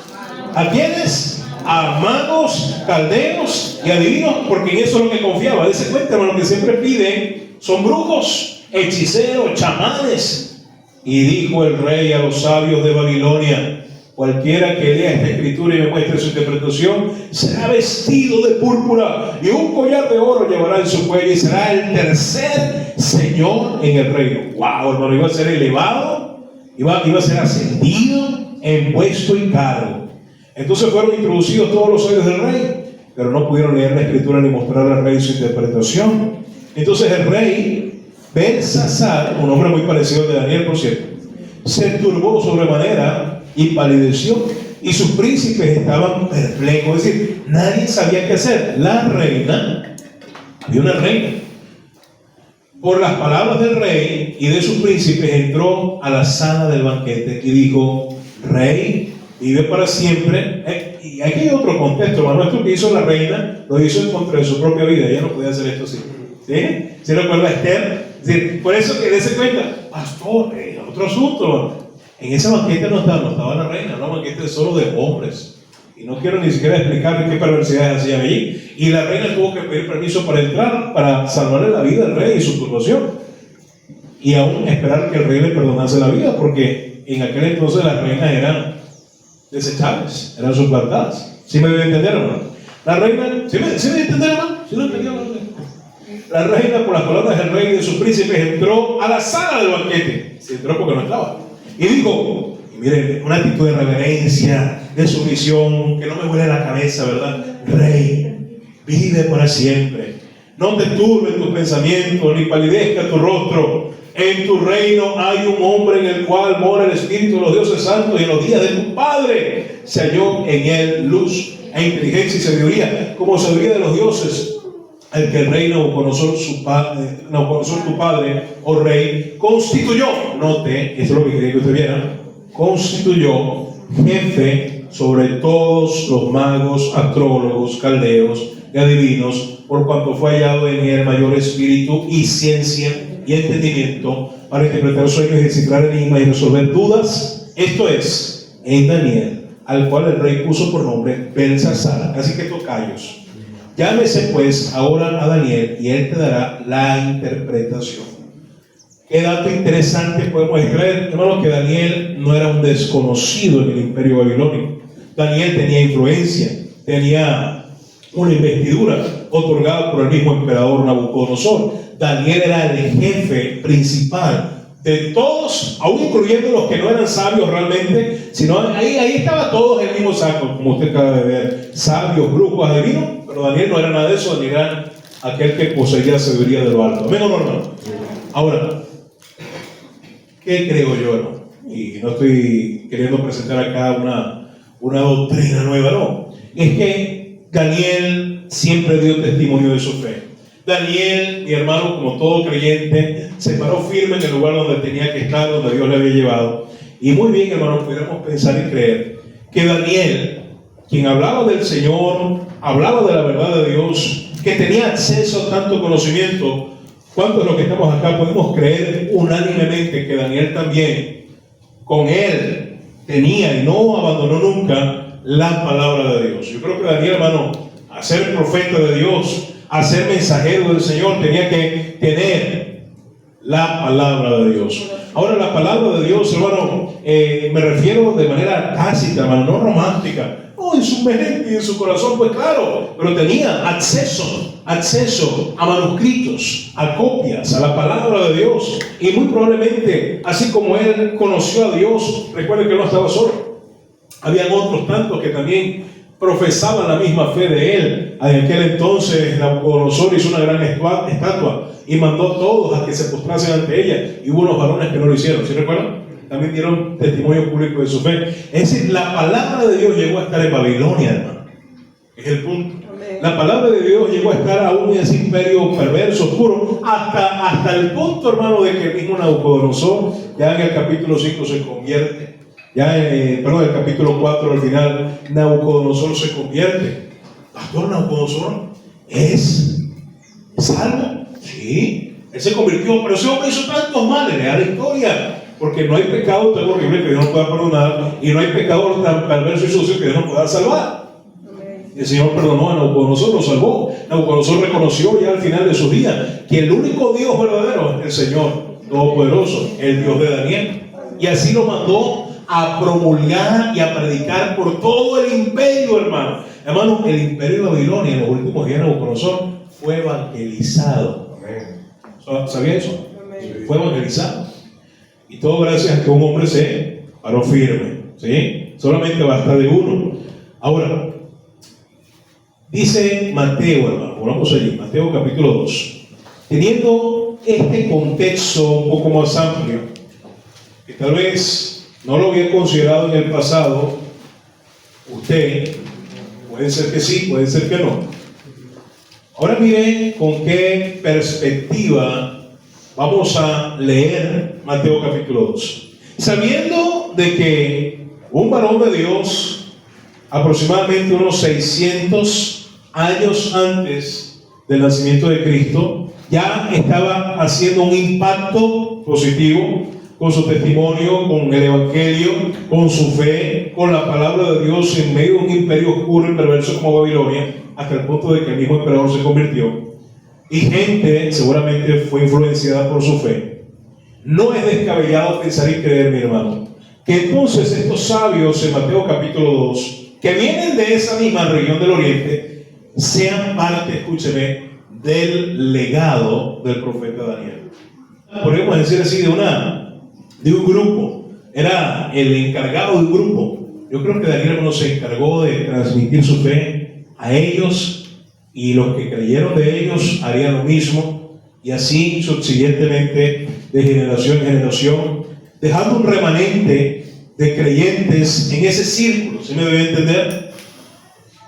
¿A quiénes? A magos, caldeos y adivinos, porque en eso es lo que confiaba. Dese cuenta, hermano, que siempre piden son brujos, hechiceros, chamanes. Y dijo el rey a los sabios de Babilonia: cualquiera que lea esta escritura y me muestre su interpretación será vestido de púrpura y un collar de oro llevará en su cuello y será el tercer señor en el reino. Wow, hermano, iba a ser elevado, iba a ser ascendido en puesto y cargo. Entonces fueron introducidos todos los sabios del rey, pero no pudieron leer la escritura ni mostrar al rey su interpretación. Entonces el rey Belsasar, un hombre muy parecido al de Daniel, por cierto, se turbó sobremanera y palideció, y sus príncipes estaban perplejos. Es decir, nadie sabía qué hacer. La reina, había una reina, por las palabras del rey y de sus príncipes, entró a la sala del banquete y dijo: rey, vive para siempre. Y aquí hay otro contexto, hermano. Esto que hizo la reina lo hizo en contra de su propia vida. Ella no podía hacer esto así. ¿Sí? ¿Se recuerda a Esther? Es decir, por eso que dése cuenta, pastor, otro asunto. En ese banquete no estaba la reina, no, banquete solo de hombres. Y no quiero ni siquiera explicar qué perversidades hacían allí. Y la reina tuvo que pedir permiso para entrar, para salvarle la vida al rey y su turbación. Y aún esperar que el rey le perdonase la vida, porque en aquel entonces las reinas eran desechables, eran suplantadas. ¿Sí me debe entender, hermano? La reina, ¿sí me debe entender, hermano? ¿Sí lo entendía, hermano? La reina, por las palabras del rey y de sus príncipes, entró a la sala del banquete. Se entró porque no estaba. Y dijo, miren, una actitud de reverencia, de sumisión, que no me huele la cabeza, ¿verdad? Rey, vive para siempre. No te turben tus pensamientos, ni palidezca tu rostro. En tu reino hay un hombre en el cual mora el Espíritu de los dioses santos, y en los días de tu Padre se halló en él luz e inteligencia y sabiduría, como sabiduría de los dioses, al que el rey Nabucodonosor, tu padre, oh rey, constituyó, note, eso es lo que quería que usted viera, constituyó jefe sobre todos los magos, astrólogos, caldeos y adivinos, por cuanto fue hallado en él mayor espíritu y ciencia y entendimiento para interpretar sueños y descifrar enigmas y resolver dudas. Esto es, en Daniel, al cual el rey puso por nombre Belsasar. Así que tocayos, llámese pues ahora a Daniel y él te dará la interpretación. Qué dato interesante podemos extraer, hermanos, que Daniel no era un desconocido en el imperio babilónico. Daniel tenía influencia, tenía una investidura otorgada por el mismo emperador Nabucodonosor. Daniel era el jefe principal de todos, aún incluyendo los que no eran sabios realmente, sino ahí estaba todos en el mismo saco, como usted acaba de ver, sabios, brujos, adivinos, pero Daniel no era nada de eso. Daniel era aquel que poseía sabiduría de lo alto. ¿Amén o no, hermano? Ahora, ¿qué creo yo, hermano? Y no estoy queriendo presentar acá una doctrina nueva, no. Es que Daniel siempre dio testimonio de su fe. Daniel, mi hermano, como todo creyente, se paró firme en el lugar donde tenía que estar, donde Dios le había llevado. Y muy bien, hermano, pudiéramos pensar y creer que Daniel, quien hablaba del Señor, hablaba de la verdad de Dios, que tenía acceso a tanto conocimiento. ¿Cuántos de los que estamos acá podemos creer unánimemente que Daniel también, con él, tenía y no abandonó nunca la palabra de Dios? Yo creo que Daniel, hermano, a ser profeta de Dios, a ser mensajero del Señor, tenía que tener la palabra de Dios. Ahora, la palabra de Dios, hermano, me refiero de manera tácita, hermano, no romántica. No, en su mente y en su corazón, pues claro, pero tenía acceso a manuscritos, a copias, a la palabra de Dios. Y muy probablemente, así como él conoció a Dios, recuerde que no estaba solo. Habían otros tantos que también profesaban la misma fe de él. En aquel entonces Nabucodonosor hizo una gran estatua y mandó a todos a que se postrasen ante ella, y hubo unos varones que no lo hicieron. ¿Sí recuerdan? También dieron testimonio público de su fe. Es decir, la palabra de Dios llegó a estar en Babilonia, hermano. Es el punto. La palabra de Dios llegó a estar aún en ese imperio perverso, oscuro, hasta el punto, hermano, de que el mismo Nabucodonosor, ya en el capítulo 5 se convierte. El capítulo 4 al final, Nabucodonosor se convierte. Pastor, Nabucodonosor es salvo. Sí, él se convirtió, pero ese hombre hizo tantos males. Lea la historia, porque no hay pecado tan horrible que Dios no pueda perdonar, y no hay pecado tan perverso y sucio que Dios no pueda salvar. El Señor perdonó a Nabucodonosor, lo salvó. Nabucodonosor reconoció ya al final de sus días que el único Dios verdadero es el Señor Todopoderoso, el Dios de Daniel. Y así lo mandó a promulgar y a predicar por todo el imperio, hermano. Hermano, el imperio de Babilonia en los últimos días de Nabucodonosor fue evangelizado. ¿Sabía eso? Fue evangelizado. Y todo gracias a que un hombre se paró firme. ¿Sí? Solamente basta de uno. Ahora, dice Mateo, hermano, volvamos allí, Mateo capítulo 2. Teniendo este contexto un poco más amplio, que tal vez no lo había considerado en el pasado, usted, puede ser que sí, puede ser que no. Ahora miren con qué perspectiva vamos a leer Mateo capítulo 2. Sabiendo de que un varón de Dios, aproximadamente unos 600 años antes del nacimiento de Cristo, ya estaba haciendo un impacto positivo con su testimonio, con el evangelio, con su fe, con la palabra de Dios en medio de un imperio oscuro y perverso como Babilonia, hasta el punto de que el mismo emperador se convirtió. Y gente seguramente fue influenciada por su fe. No es descabellado pensar y creer, mi hermano, que entonces estos sabios en Mateo capítulo 2, que vienen de esa misma región del oriente, sean parte, escúcheme, del legado del profeta Daniel. Podemos decir así, de un grupo era el encargado de un grupo. Yo creo que Daniel, hermano, se encargó de transmitir su fe a ellos, y los que creyeron de ellos harían lo mismo, y así subsiguientemente de generación en generación, dejando un remanente de creyentes en ese círculo. ¿Sí me debe entender?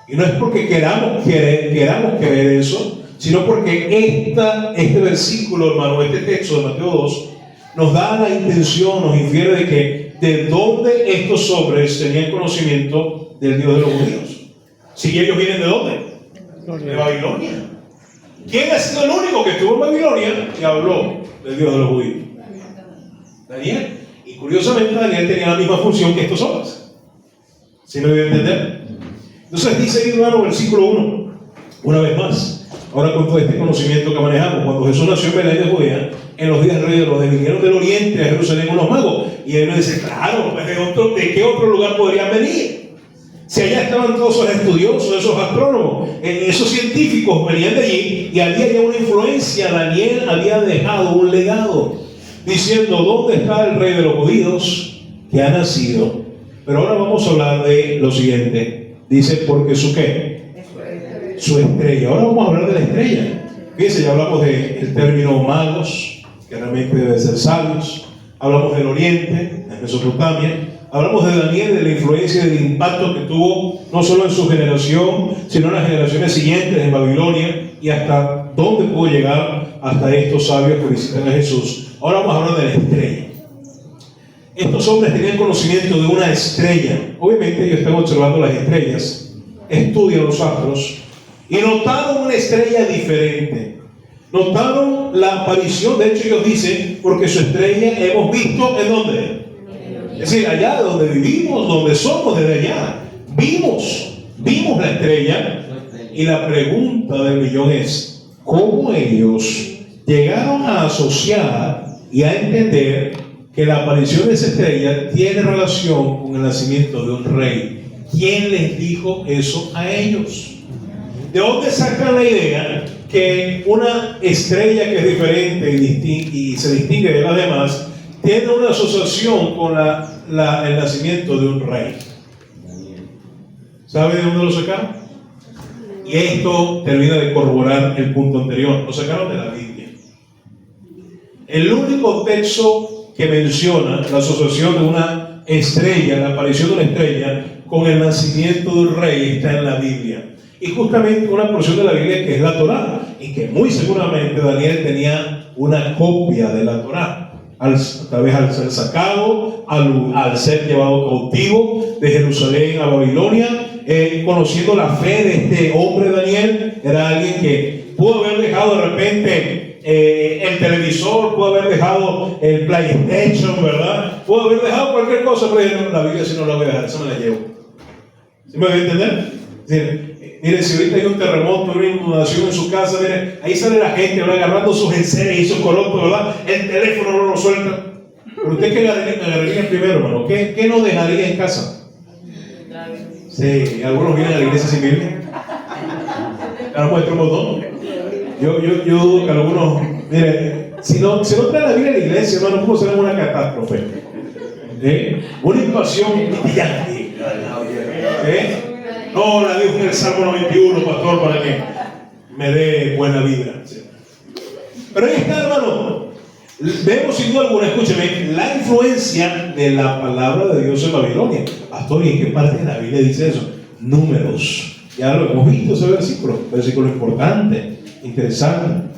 Y no es porque queramos creer eso, sino porque este versículo, hermano, este texto de Mateo 2, nos da la intención, nos infiere de que de dónde estos hombres tenían conocimiento del Dios de los judíos. Si ellos vienen de dónde? De Babilonia. ¿Quién ha sido el único que estuvo en Babilonia y habló del Dios de los judíos? Daniel. Y curiosamente Daniel tenía la misma función que estos hombres. ¿Sí me voy a entender? Entonces dice ahí, hermano, versículo 1, una vez más, ahora con todo este conocimiento que manejamos, cuando Jesús nació en Belén de Judea, en los días reyes, los vinieron del oriente a Jerusalén unos magos, y él nos dice, claro, pues ¿de qué otro lugar podrían venir? Si allá estaban todos esos estudiosos, esos astrónomos, esos científicos venían de allí, y había ya una influencia. Daniel había dejado un legado diciendo, ¿dónde está el rey de los judíos que ha nacido? Pero ahora vamos a hablar de lo siguiente. Dice, porque su ¿qué? Su estrella. Ahora vamos a hablar de la estrella. Fíjense, ya hablamos del término magos, que realmente deben ser sabios. Hablamos del oriente, de Mesopotamia. Hablamos de Daniel, de la influencia y del impacto que tuvo, no solo en su generación, sino en las generaciones siguientes en Babilonia, y hasta dónde pudo llegar, hasta estos sabios que visitan a Jesús. Ahora vamos a hablar de la estrella. Estos hombres tenían conocimiento de una estrella. Obviamente ellos están observando las estrellas, estudian los astros, y notaron una estrella diferente. Notaron la aparición, de hecho ellos dicen, porque su estrella hemos visto ¿en dónde? Es decir, allá donde vivimos, donde somos, desde allá. Vimos la estrella, y la pregunta del millón es, ¿cómo ellos llegaron a asociar y a entender que la aparición de esa estrella tiene relación con el nacimiento de un rey? ¿Quién les dijo eso a ellos? ¿De dónde sacan la idea que una estrella que es diferente y se distingue de las demás tiene una asociación con el nacimiento de un rey? ¿Sabe de dónde lo sacaron? Y esto termina de corroborar el punto anterior. Lo sacaron de la Biblia. El único texto que menciona la asociación de una estrella, la aparición de una estrella con el nacimiento de un rey, está en la Biblia. Y justamente una porción de la Biblia que es la Torá, y que muy seguramente Daniel tenía una copia de la Torá. Tal vez al ser sacado, al ser llevado cautivo de Jerusalén a Babilonia, conociendo la fe de este hombre Daniel. Era alguien que pudo haber dejado de repente el televisor, pudo haber dejado el PlayStation, ¿verdad? Pudo haber dejado cualquier cosa, pero la Biblia si no la voy a dejar, eso me la llevo. ¿Sí me voy a entender? Mire, si ahorita hay un terremoto, una inundación en su casa, mire, ahí sale la gente, ¿verdad? Agarrando sus enseres y sus colotos, ¿verdad? El teléfono no lo suelta. Pero usted, ¿qué agarraría primero, hermano? ¿Qué no dejaría en casa? Sí, algunos vienen a la iglesia sin Biblia. Ahora muestro un botón. Yo dudo que algunos, mire, si no trae la Biblia a la iglesia, hermano, ¿cómo será una catástrofe? Una invasión brillante. No, la dijo en el Salmo 91, pastor, para que me dé buena vida. Pero ahí está, hermano. Vemos sin duda alguna, escúcheme, la influencia de la palabra de Dios en Babilonia. Pastor, ¿y en qué parte de la Biblia dice eso? Números. Ya lo hemos visto ese versículo importante, interesante.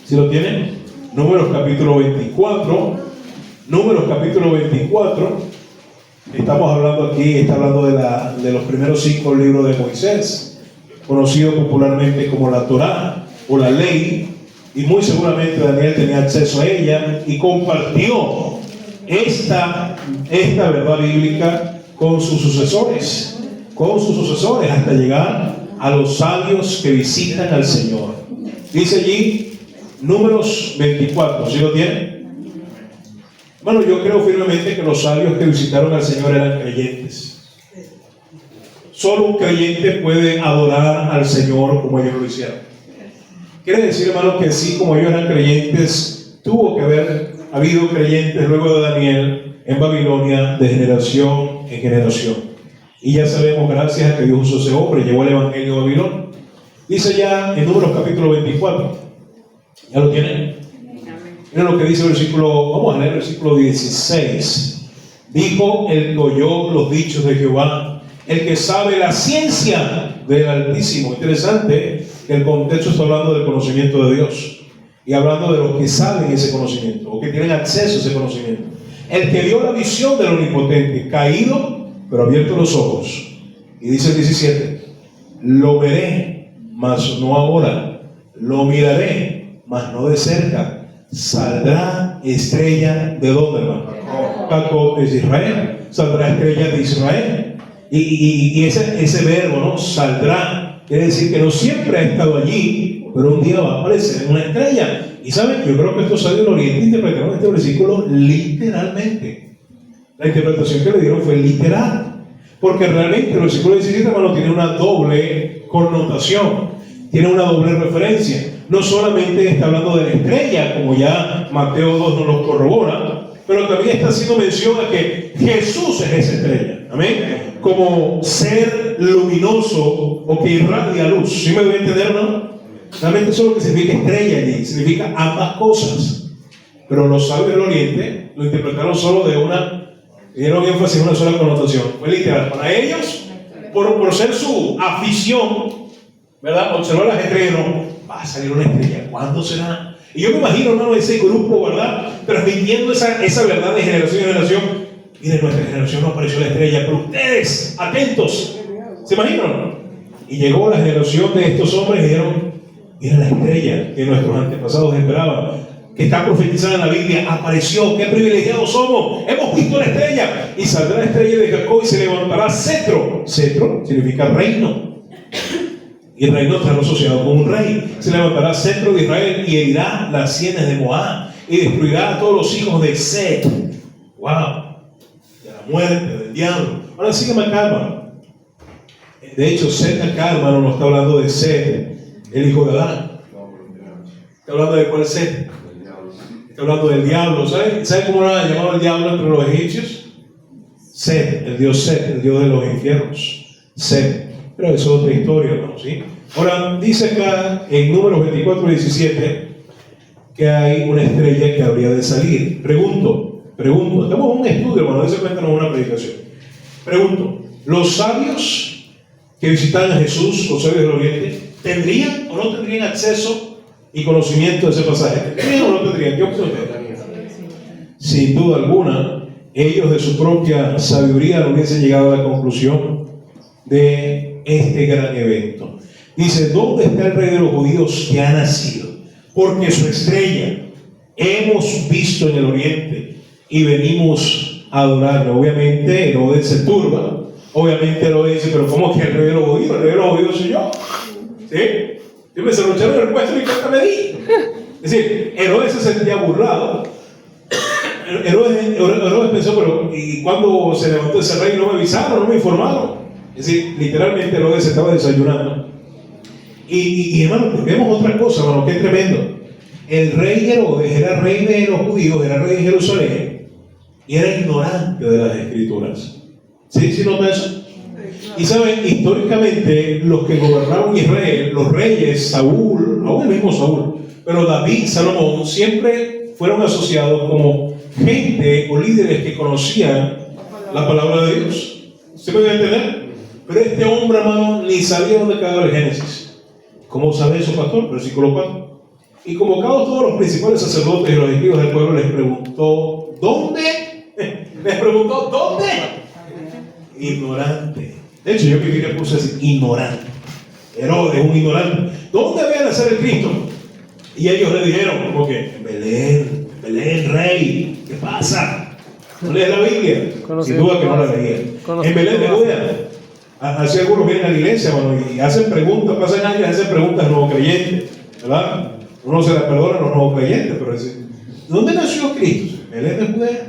¿Sí lo tienen? Números capítulo 24. Números capítulo 24. Estamos hablando aquí, está hablando de los primeros 5 libros de Moisés, conocido popularmente como la Torá o la ley, y muy seguramente Daniel tenía acceso a ella y compartió esta verdad bíblica con sus sucesores, hasta llegar a los sabios que visitan al Señor. Dice allí, Números 24, ¿sí lo tienen? Bueno, yo creo firmemente que los sabios que visitaron al Señor eran creyentes. Solo un creyente puede adorar al Señor como ellos lo hicieron. Quiere decir, hermano, que así como ellos eran creyentes, tuvo que haber habido creyentes luego de Daniel en Babilonia de generación en generación. Y ya sabemos, gracias a que Dios usó ese hombre, llevó el evangelio a Babilonia. Dice ya en Números capítulo 24. ¿Ya lo tienen? Miren lo que dice el versículo, vamos a leer el versículo 16. Dijo el que oyó los dichos de Jehová, el que sabe la ciencia del Altísimo. Interesante que el contexto está hablando del conocimiento de Dios y hablando de los que saben ese conocimiento o que tienen acceso a ese conocimiento. El que dio la visión del Omnipotente, caído pero abierto los ojos. Y dice el 17, lo veré, mas no ahora, lo miraré, mas no de cerca. Saldrá estrella de dónde, hermano? Jacob es Israel. Saldrá estrella de Israel. Y ese verbo, ¿no? Saldrá, quiere decir que no siempre ha estado allí, pero un día va a aparecer en una estrella. Y saben, yo creo que estos sabios del Oriente interpretaron este versículo literalmente. La interpretación que le dieron fue literal, porque realmente el versículo 17, hermano, tiene una doble connotación, tiene una doble referencia. No solamente está hablando de la estrella, como ya Mateo 2 nos lo corrobora, pero también está haciendo mención a que Jesús es esa estrella. Amén. Como ser luminoso o que irradia luz. ¿Sí me voy a entender, no? Realmente eso es lo que significa estrella allí. Significa ambas cosas. Pero los sabios del Oriente lo interpretaron solo de una, dieron énfasis en una sola connotación. Fue literal. Para ellos, por ser su afición, ¿verdad? Observar las estrellas, no, va a salir una estrella. ¿Cuándo será? Y yo me imagino, hermano, ese grupo, ¿verdad? Transmitiendo esa verdad de generación en generación. Miren, nuestra generación no apareció la estrella, pero ustedes, atentos. ¿Se imaginan? Y llegó la generación de estos hombres y dijeron, mira la estrella que nuestros antepasados esperaban, que está profetizada en la Biblia, apareció. ¡Qué privilegiados somos! Hemos visto la estrella. Y saldrá la estrella de Jacob y se levantará cetro. Cetro significa reino. Y el reino está asociado con un rey. Se levantará cetro de Israel y herirá las sienes de Moab y destruirá a todos los hijos de Set. ¡Wow! De la muerte, del diablo. Ahora sígueme acá, hermano. De hecho, Set acá, hermano, no está hablando de Set, el hijo de Adán. Está hablando de cuál Set. Está hablando del diablo. ¿Sabe cómo era llamado el diablo entre los egipcios? Set, el dios Set, el dios de los infiernos. Set. Pero eso es otra historia, hermano, ¿sí? Ahora, dice acá en Números 24:17 que hay una estrella que habría de salir. Pregunto, estamos en un estudio, hermano, de cuenta no es una predicación. Pregunto, ¿los sabios que visitaban a Jesús, los sabios del Oriente, tendrían o no tendrían acceso y conocimiento de ese pasaje? ¿Tendrían o no tendrían? ¿Qué opción tienen? Sin duda alguna, ellos de su propia sabiduría no hubiesen llegado a la conclusión de este gran evento. Dice, ¿dónde está el rey de los judíos que ha nacido? Porque su estrella hemos visto en el oriente y venimos a adorarlo. Obviamente Herodes se turba. Obviamente Herodes dice, pero ¿cómo que el rey de los judíos? El rey de los judíos soy yo. ¿Sí? Yo me cerrucharon el puesto y cuenta me di. Es decir, Herodes se sentía burlado. Herodes pensó, pero ¿y cuando se levantó ese rey no me avisaron, no me informaron? Es decir, literalmente Herodes estaba desayunando. Y hermano, vemos otra cosa, hermano, que es tremendo. El rey Herodes era rey de los judíos, era rey de Jerusalén y era ignorante de las escrituras. ¿Sí nota eso? Y saben, históricamente los que gobernaban Israel, los reyes, Saúl, aún el mismo Saúl, pero David, Salomón, siempre fueron asociados como gente o líderes que conocían la palabra de Dios. ¿Se me va a entender? Pero este hombre, hermano, ni sabía dónde quedaba el Génesis. ¿Cómo sabe eso, pastor? Versículo 4. Y convocados todos los principales sacerdotes y los escribas del pueblo, les preguntó, ¿dónde? Les preguntó, ¿dónde? Ignorante. De hecho, yo mi Biblia puse así, ignorante. Herodes, un ignorante. ¿Dónde había de nacer el Cristo? Y ellos le dijeron, como que, Belén, rey, ¿qué pasa? ¿No lees la Biblia? Sin duda que no la leía. En Belén de Judea. Así algunos vienen a la iglesia, bueno, y hacen preguntas, pasan años y hacen preguntas a los nuevos creyentes, ¿verdad? Uno se las perdona a los nuevos creyentes, pero dicen, ¿dónde nació Cristo? Belén de Judea.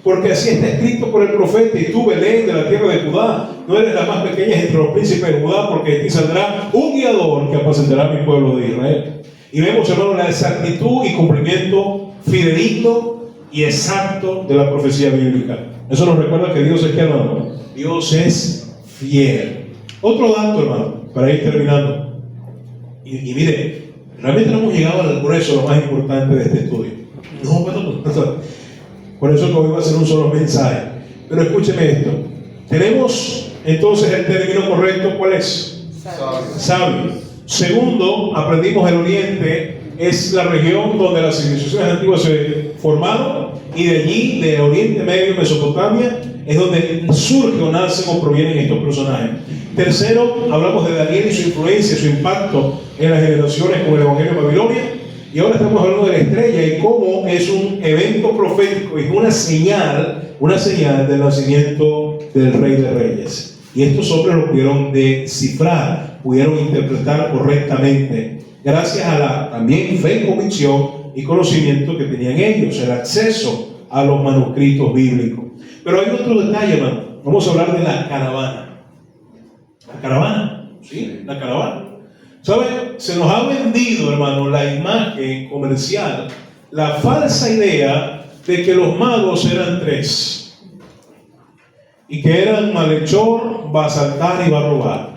Porque así está escrito por el profeta, y tú, Belén, de la tierra de Judá, no eres la más pequeña entre los príncipes de Judá, porque de ti saldrá un guiador que apacentará a mi pueblo de Israel. Y vemos, hermano, la exactitud y cumplimiento fidedigno y exacto de la profecía bíblica. Eso nos recuerda que Dios es ¿qué, hermano? Dios es fiel. Otro dato, hermano, para ir terminando. Y mire, realmente no hemos llegado al grueso, lo más importante de este estudio. No, por eso que hoy va a ser un solo mensaje. Pero escúcheme esto. Tenemos entonces el término correcto, ¿cuál es? Sabio. Segundo, aprendimos el Oriente es la región donde las civilizaciones antiguas se formaron, y de allí, de Oriente Medio, Mesopotamia, es donde surgen o nacen o provienen estos personajes. Tercero, hablamos de Daniel y su influencia, su impacto en las generaciones con el Evangelio de Babilonia. Y ahora estamos hablando de la estrella y cómo es un evento profético, es una señal del nacimiento del Rey de Reyes. Y estos hombres lo pudieron descifrar, pudieron interpretar correctamente, gracias a la también fe, convicción y conocimiento que tenían ellos, el acceso a los manuscritos bíblicos. Pero hay otro detalle, hermano. Vamos a hablar de la caravana. La caravana, ¿sí? La caravana. ¿Sabe? Se nos ha vendido, hermano, la imagen comercial, la falsa idea de que los magos eran tres. Y que eran malhechor, va a asaltar y va a robar.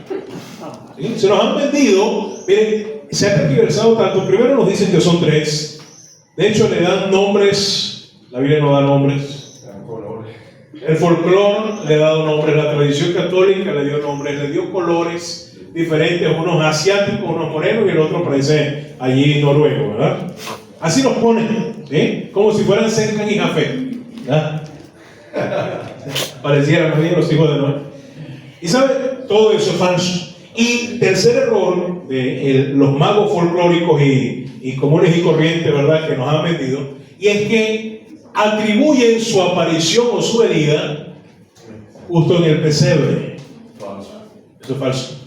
¿Sí? Se nos han vendido, miren, se ha tergiversado tanto. Primero nos dicen que son tres. De hecho, le dan nombres. La Biblia no da nombres. El folclore le ha dado nombres. La tradición católica le dio nombres. Le dio colores diferentes. Unos asiáticos, unos morenos, y el otro parece allí noruego, ¿verdad? Así los ponen, ¿sí? Como si fueran Sencan y Jafet, ¿verdad? Parecieran los hijos de Noé. Y sabe, todo eso es falso. Y tercer error de los magos folclóricos y comunes y corrientes, ¿verdad?, que nos han vendido, y es que atribuyen su aparición o su venida justo en el pesebre. Eso es falso.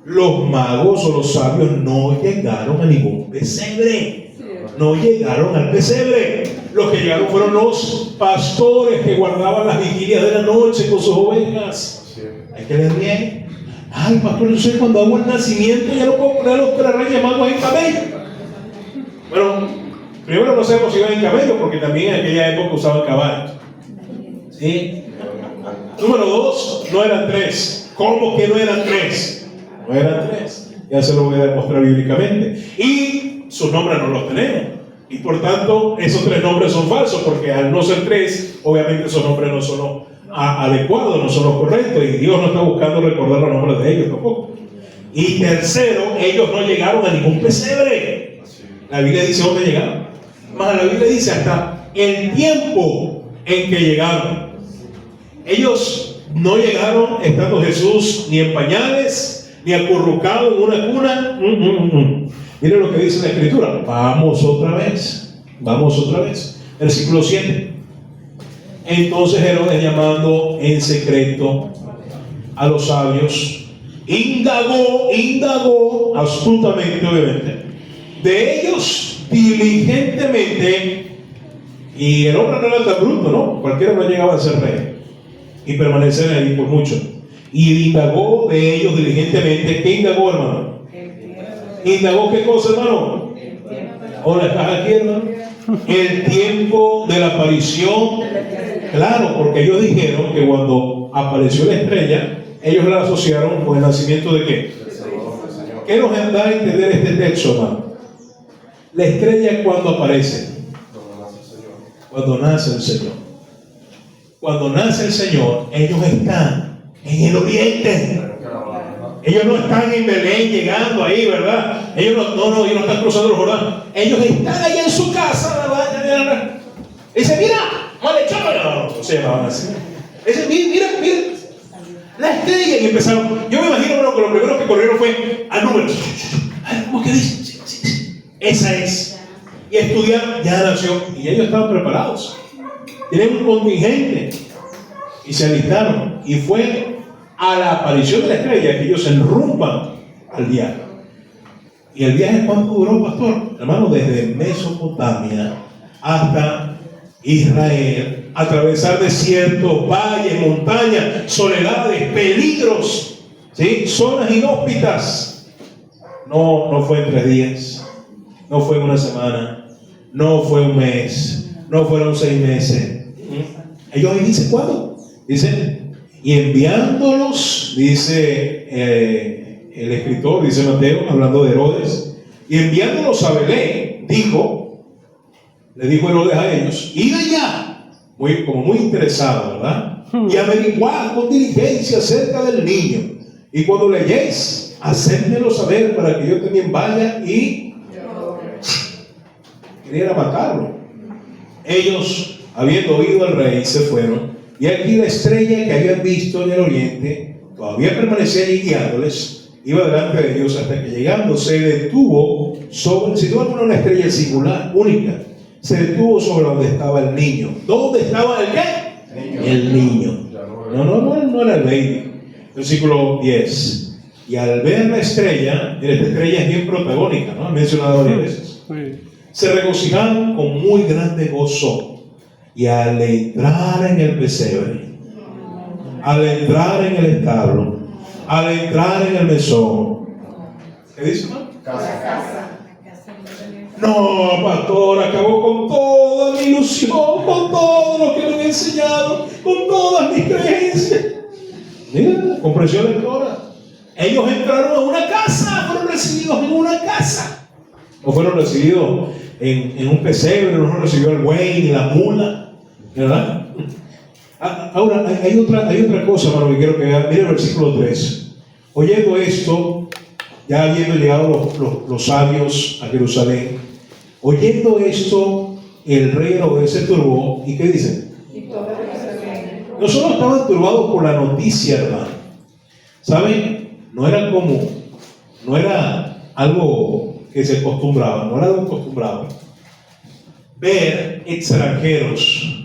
Los magos o los sabios no llegaron a ningún pesebre. No llegaron al pesebre. Los que llegaron fueron los pastores que guardaban las vigilias de la noche con sus ovejas. Hay que leer bien. Ay, pastor, yo sé, cuando hago el nacimiento ya no puedo poner a los tres reyes magos en camello. Bueno, primero no sabemos si iban en camello, porque también en aquella época usaban caballos. ¿Sí? Número dos, no eran tres. ¿Cómo que no eran tres? No eran tres. Ya se lo voy a demostrar bíblicamente. Y sus nombres no los tenemos. Y por tanto, esos tres nombres son falsos, porque al no ser tres, obviamente esos nombres no son los adecuados, no son los correctos, y Dios no está buscando recordar los nombres de ellos tampoco. Y tercero, ellos no llegaron a ningún pesebre. La Biblia dice dónde llegaron. Más la Biblia dice hasta el tiempo en que llegaron. Ellos no llegaron estando Jesús ni en pañales, ni acurrucado en una cuna. Miren lo que dice la Escritura. Vamos otra vez. Versículo 7. Entonces Herodes, llamando en secreto a los sabios, indagó astutamente, obviamente, de ellos diligentemente. Y el hombre no era tan bruto, ¿no? Cualquiera no llegaba a ser rey y permanecer ahí por mucho. Y indagó de ellos diligentemente. ¿Qué indagó, hermano? ¿Indagó qué cosa, hermano? Hola, ¿estás aquí, hermano? El tiempo de la aparición. Claro, porque ellos dijeron que cuando apareció la estrella, ellos la asociaron con el nacimiento de ¿qué? ¿Qué nos da a entender este texto, hermano? La estrella, ¿cuándo aparece? Cuando nace el Señor. Cuando nace el Señor, ellos están en el oriente. Ellos no están en Belén llegando ahí, ¿verdad? Ellos no están cruzando el Jordán. Ellos están ahí en su casa, ¿verdad? Dice, mira, malhechor. No se llamaban así. Dice, mira, la estrella. Y empezaron. Yo me imagino, bueno, que lo primero que corrieron fue al número. ¿Cómo que dice? Sí. Esa es. Y estudiaron, ya nació. Y ellos estaban preparados. Tienen un contingente. Y se alistaron. Y fue a la aparición de la estrella que ellos se enrumban al viaje. ¿Y el viaje cuánto duró, pastor? Hermano, desde Mesopotamia hasta Israel, atravesar desiertos, valles, montañas, soledades, peligros, ¿sí? Zonas inhóspitas. No fue en 3 días, no fue en una semana, no fue un mes, no fueron 6 meses. Ellos ahí dicen, ¿cuándo? Dicen, y enviándolos, dice el escritor, dice Mateo, hablando de Herodes, y enviándolos a Belén, le dijo Herodes a ellos, id allá, como muy interesado, ¿verdad? Y averiguad con diligencia acerca del niño, y cuando le halléis, hacédmelo saber para que yo también vaya y quería matarlo. Ellos, habiendo oído al rey, se fueron, y aquí la estrella que habían visto en el oriente todavía permanecía allí guiándoles, iba delante de ellos hasta que llegando se detuvo sobre, si no era una estrella singular, única, se detuvo sobre donde estaba el niño. ¿Dónde estaba el qué? El niño. No era el baby. Versículo 10. Y al ver la estrella, esta estrella es bien protagónica, ¿no? He mencionado varias veces. Se regocijaron con muy grande gozo. Y al entrar en el pesebre, al entrar en el establo, al entrar en el mesón, ¿qué dice, no? Casa. No, pastor, acabó con toda mi ilusión, con todo lo que me han enseñado, con todas mis creencias. Mira, comprensión lectora. Ellos entraron a una casa, fueron recibidos en una casa. No fueron recibidos en un pesebre, no fueron recibidos el buey ni la mula, ¿verdad? Ahora, hay otra cosa, hermano, que quiero que vean. Mira el versículo 3. Oyendo esto, ya habiendo llegado los sabios a Jerusalén, oyendo esto, el rey Herodes se turbó. ¿Y qué dice? No solo estaban turbados por la noticia, hermano. ¿Saben? No era algo que se acostumbraba, no era algo acostumbrado. Ver extranjeros,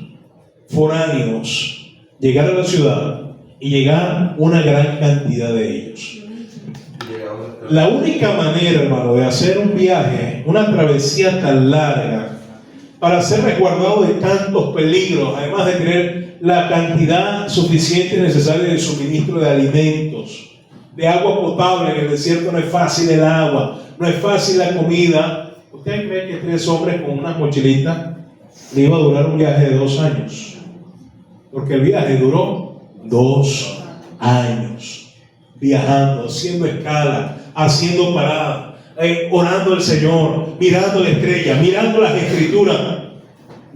foráneos, llegar a la ciudad y llegar una gran cantidad de ellos. La única manera, hermano, de hacer un viaje, una travesía tan larga, para ser resguardado de tantos peligros, además de tener la cantidad suficiente y necesaria de suministro de alimentos, de agua potable. En el desierto no es fácil el agua, no es fácil la comida. ¿Usted cree que 3 hombres con unas mochilitas le iba a durar un viaje de 2 años? Porque el viaje duró 2 años, viajando, haciendo escala, haciendo parada, orando al Señor, mirando la estrella, mirando las escrituras,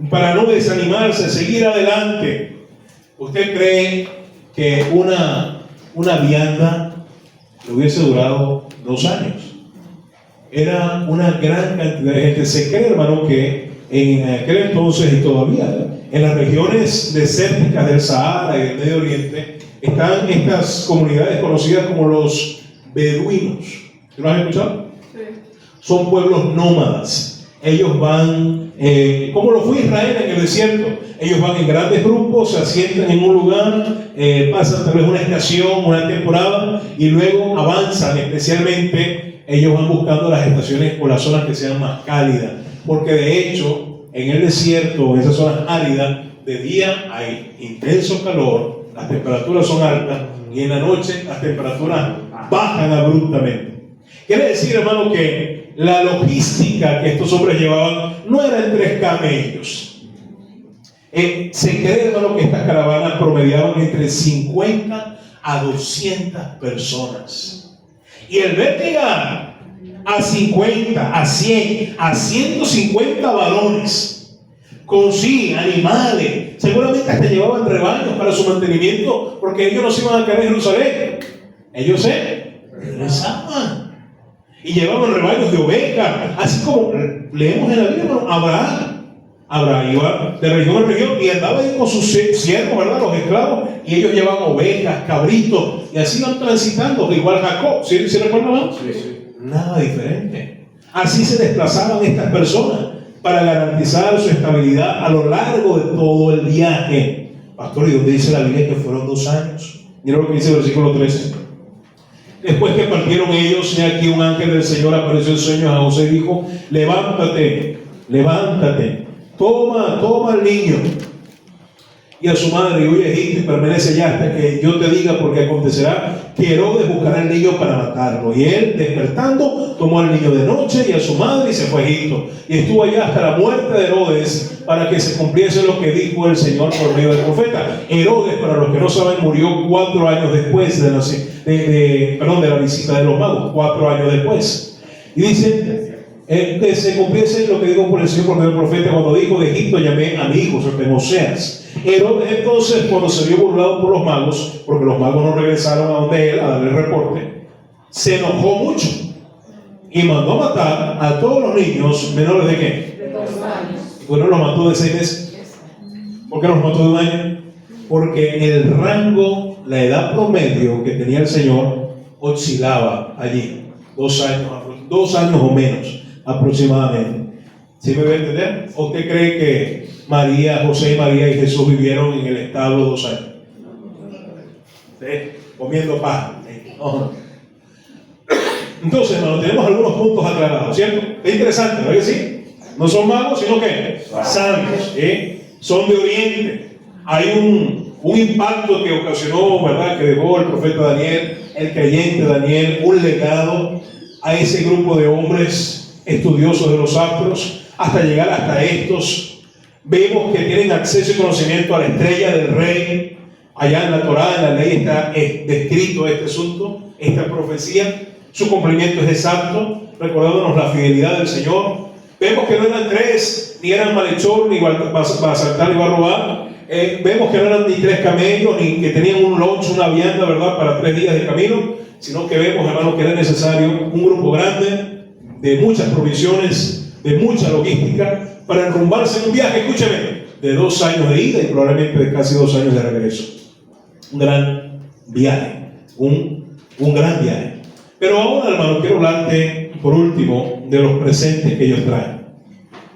para no desanimarse, seguir adelante. ¿Usted cree que una vianda le hubiese durado 2 años? Era una gran cantidad de gente. Se cree, hermano, que en aquel entonces y todavía en las regiones desérticas del Sahara y del Medio Oriente están estas comunidades conocidas como los beduinos. ¿Lo has escuchado? Sí. Son pueblos nómadas. Ellos van, como lo fue Israel en el desierto, ellos van en grandes grupos, se asientan en un lugar, pasan tal vez una estación, una temporada, y luego avanzan. Especialmente ellos van buscando las estaciones o las zonas que sean más cálidas, porque de hecho en el desierto, en esas zonas áridas, de día hay intenso calor, las temperaturas son altas, y en la noche las temperaturas bajan abruptamente. Quiere decir, hermano, que la logística que estos hombres llevaban no era en 3 camellos. Se cree, hermano, que estas caravanas promediaban entre 50 a 200 personas. Y el ver llegar a 50, a 100, a 150 varones, con sí, animales, seguramente hasta llevaban rebaños para su mantenimiento, porque ellos no se iban a quedar en Jerusalén, ellos se regresaban y llevaban rebaños de ovejas, así como leemos en la Biblia, ¿no? Abraham iba de región en región y andaba ahí con sus siervos, ¿verdad? Los esclavos, y ellos llevaban ovejas, cabritos, y así iban transitando, igual Jacob. ¿Sí recuerdan? Sí. Nada diferente. Así se desplazaban estas personas para garantizar su estabilidad a lo largo de todo el viaje. Pastor, ¿y dónde dice la Biblia que fueron 2 años? Mira lo que dice el versículo 13. Después que partieron ellos, y aquí un ángel del Señor apareció en sueños a José y dijo: levántate, toma al niño y a su madre y huye a Egipto y permanece allá hasta que yo te diga, porque acontecerá que Herodes buscará al niño para matarlo. Y él, despertando, tomó al niño de noche y a su madre y se fue a Egipto. Y estuvo allá hasta la muerte de Herodes, para que se cumpliese lo que dijo el Señor por medio del profeta. Herodes, para los que no saben, murió 4 años después de la visita de los magos, 4 años después. Y dice que se cumpliese lo que dijo por el Señor por medio del profeta, cuando dijo: de Egipto llamé a mi hijo, Oseas. Herodes entonces, cuando se vio burlado por los magos, porque los magos no regresaron a donde él a darle el reporte, se enojó mucho y mandó a matar a todos los niños menores de ¿qué? De 2 años. Bueno, los mató de 6 meses. ¿Por qué los mató de 1 año? Porque el rango, la edad promedio que tenía el Señor oscilaba allí 2 años o menos aproximadamente. ¿Sí me va a entender? ¿O usted cree que María, José y María y Jesús vivieron en el establo 2 años? ¿Sí? Comiendo paja. No. Entonces, hermano, tenemos algunos puntos aclarados, ¿cierto? Es interesante, ¿verdad que sí? No son magos, sino que santos, son de Oriente. Hay un impacto que ocasionó, ¿verdad?, que dejó el profeta Daniel, el creyente Daniel, un legado a ese grupo de hombres estudiosos de los astros, hasta llegar hasta estos. Vemos que tienen acceso y conocimiento a la estrella del rey. Allá en la Torá, en la ley, está descrito este asunto, esta profecía. Su cumplimiento es exacto, recordándonos la fidelidad del Señor. Vemos que no eran 3, ni eran malhechor, ni va a asaltar, ni va a robar. Vemos que no eran ni 3 camellos, ni que tenían un lunch, una vianda, ¿verdad?, para 3 días de camino, sino que vemos, hermanos, que era necesario un grupo grande, de muchas provisiones, de mucha logística, para enrumbarse en un viaje, escúcheme, de 2 años de ida y probablemente de casi 2 años de regreso. Un gran viaje, un gran viaje. Pero ahora, hermano, quiero hablarte, por último, de los presentes que ellos traen.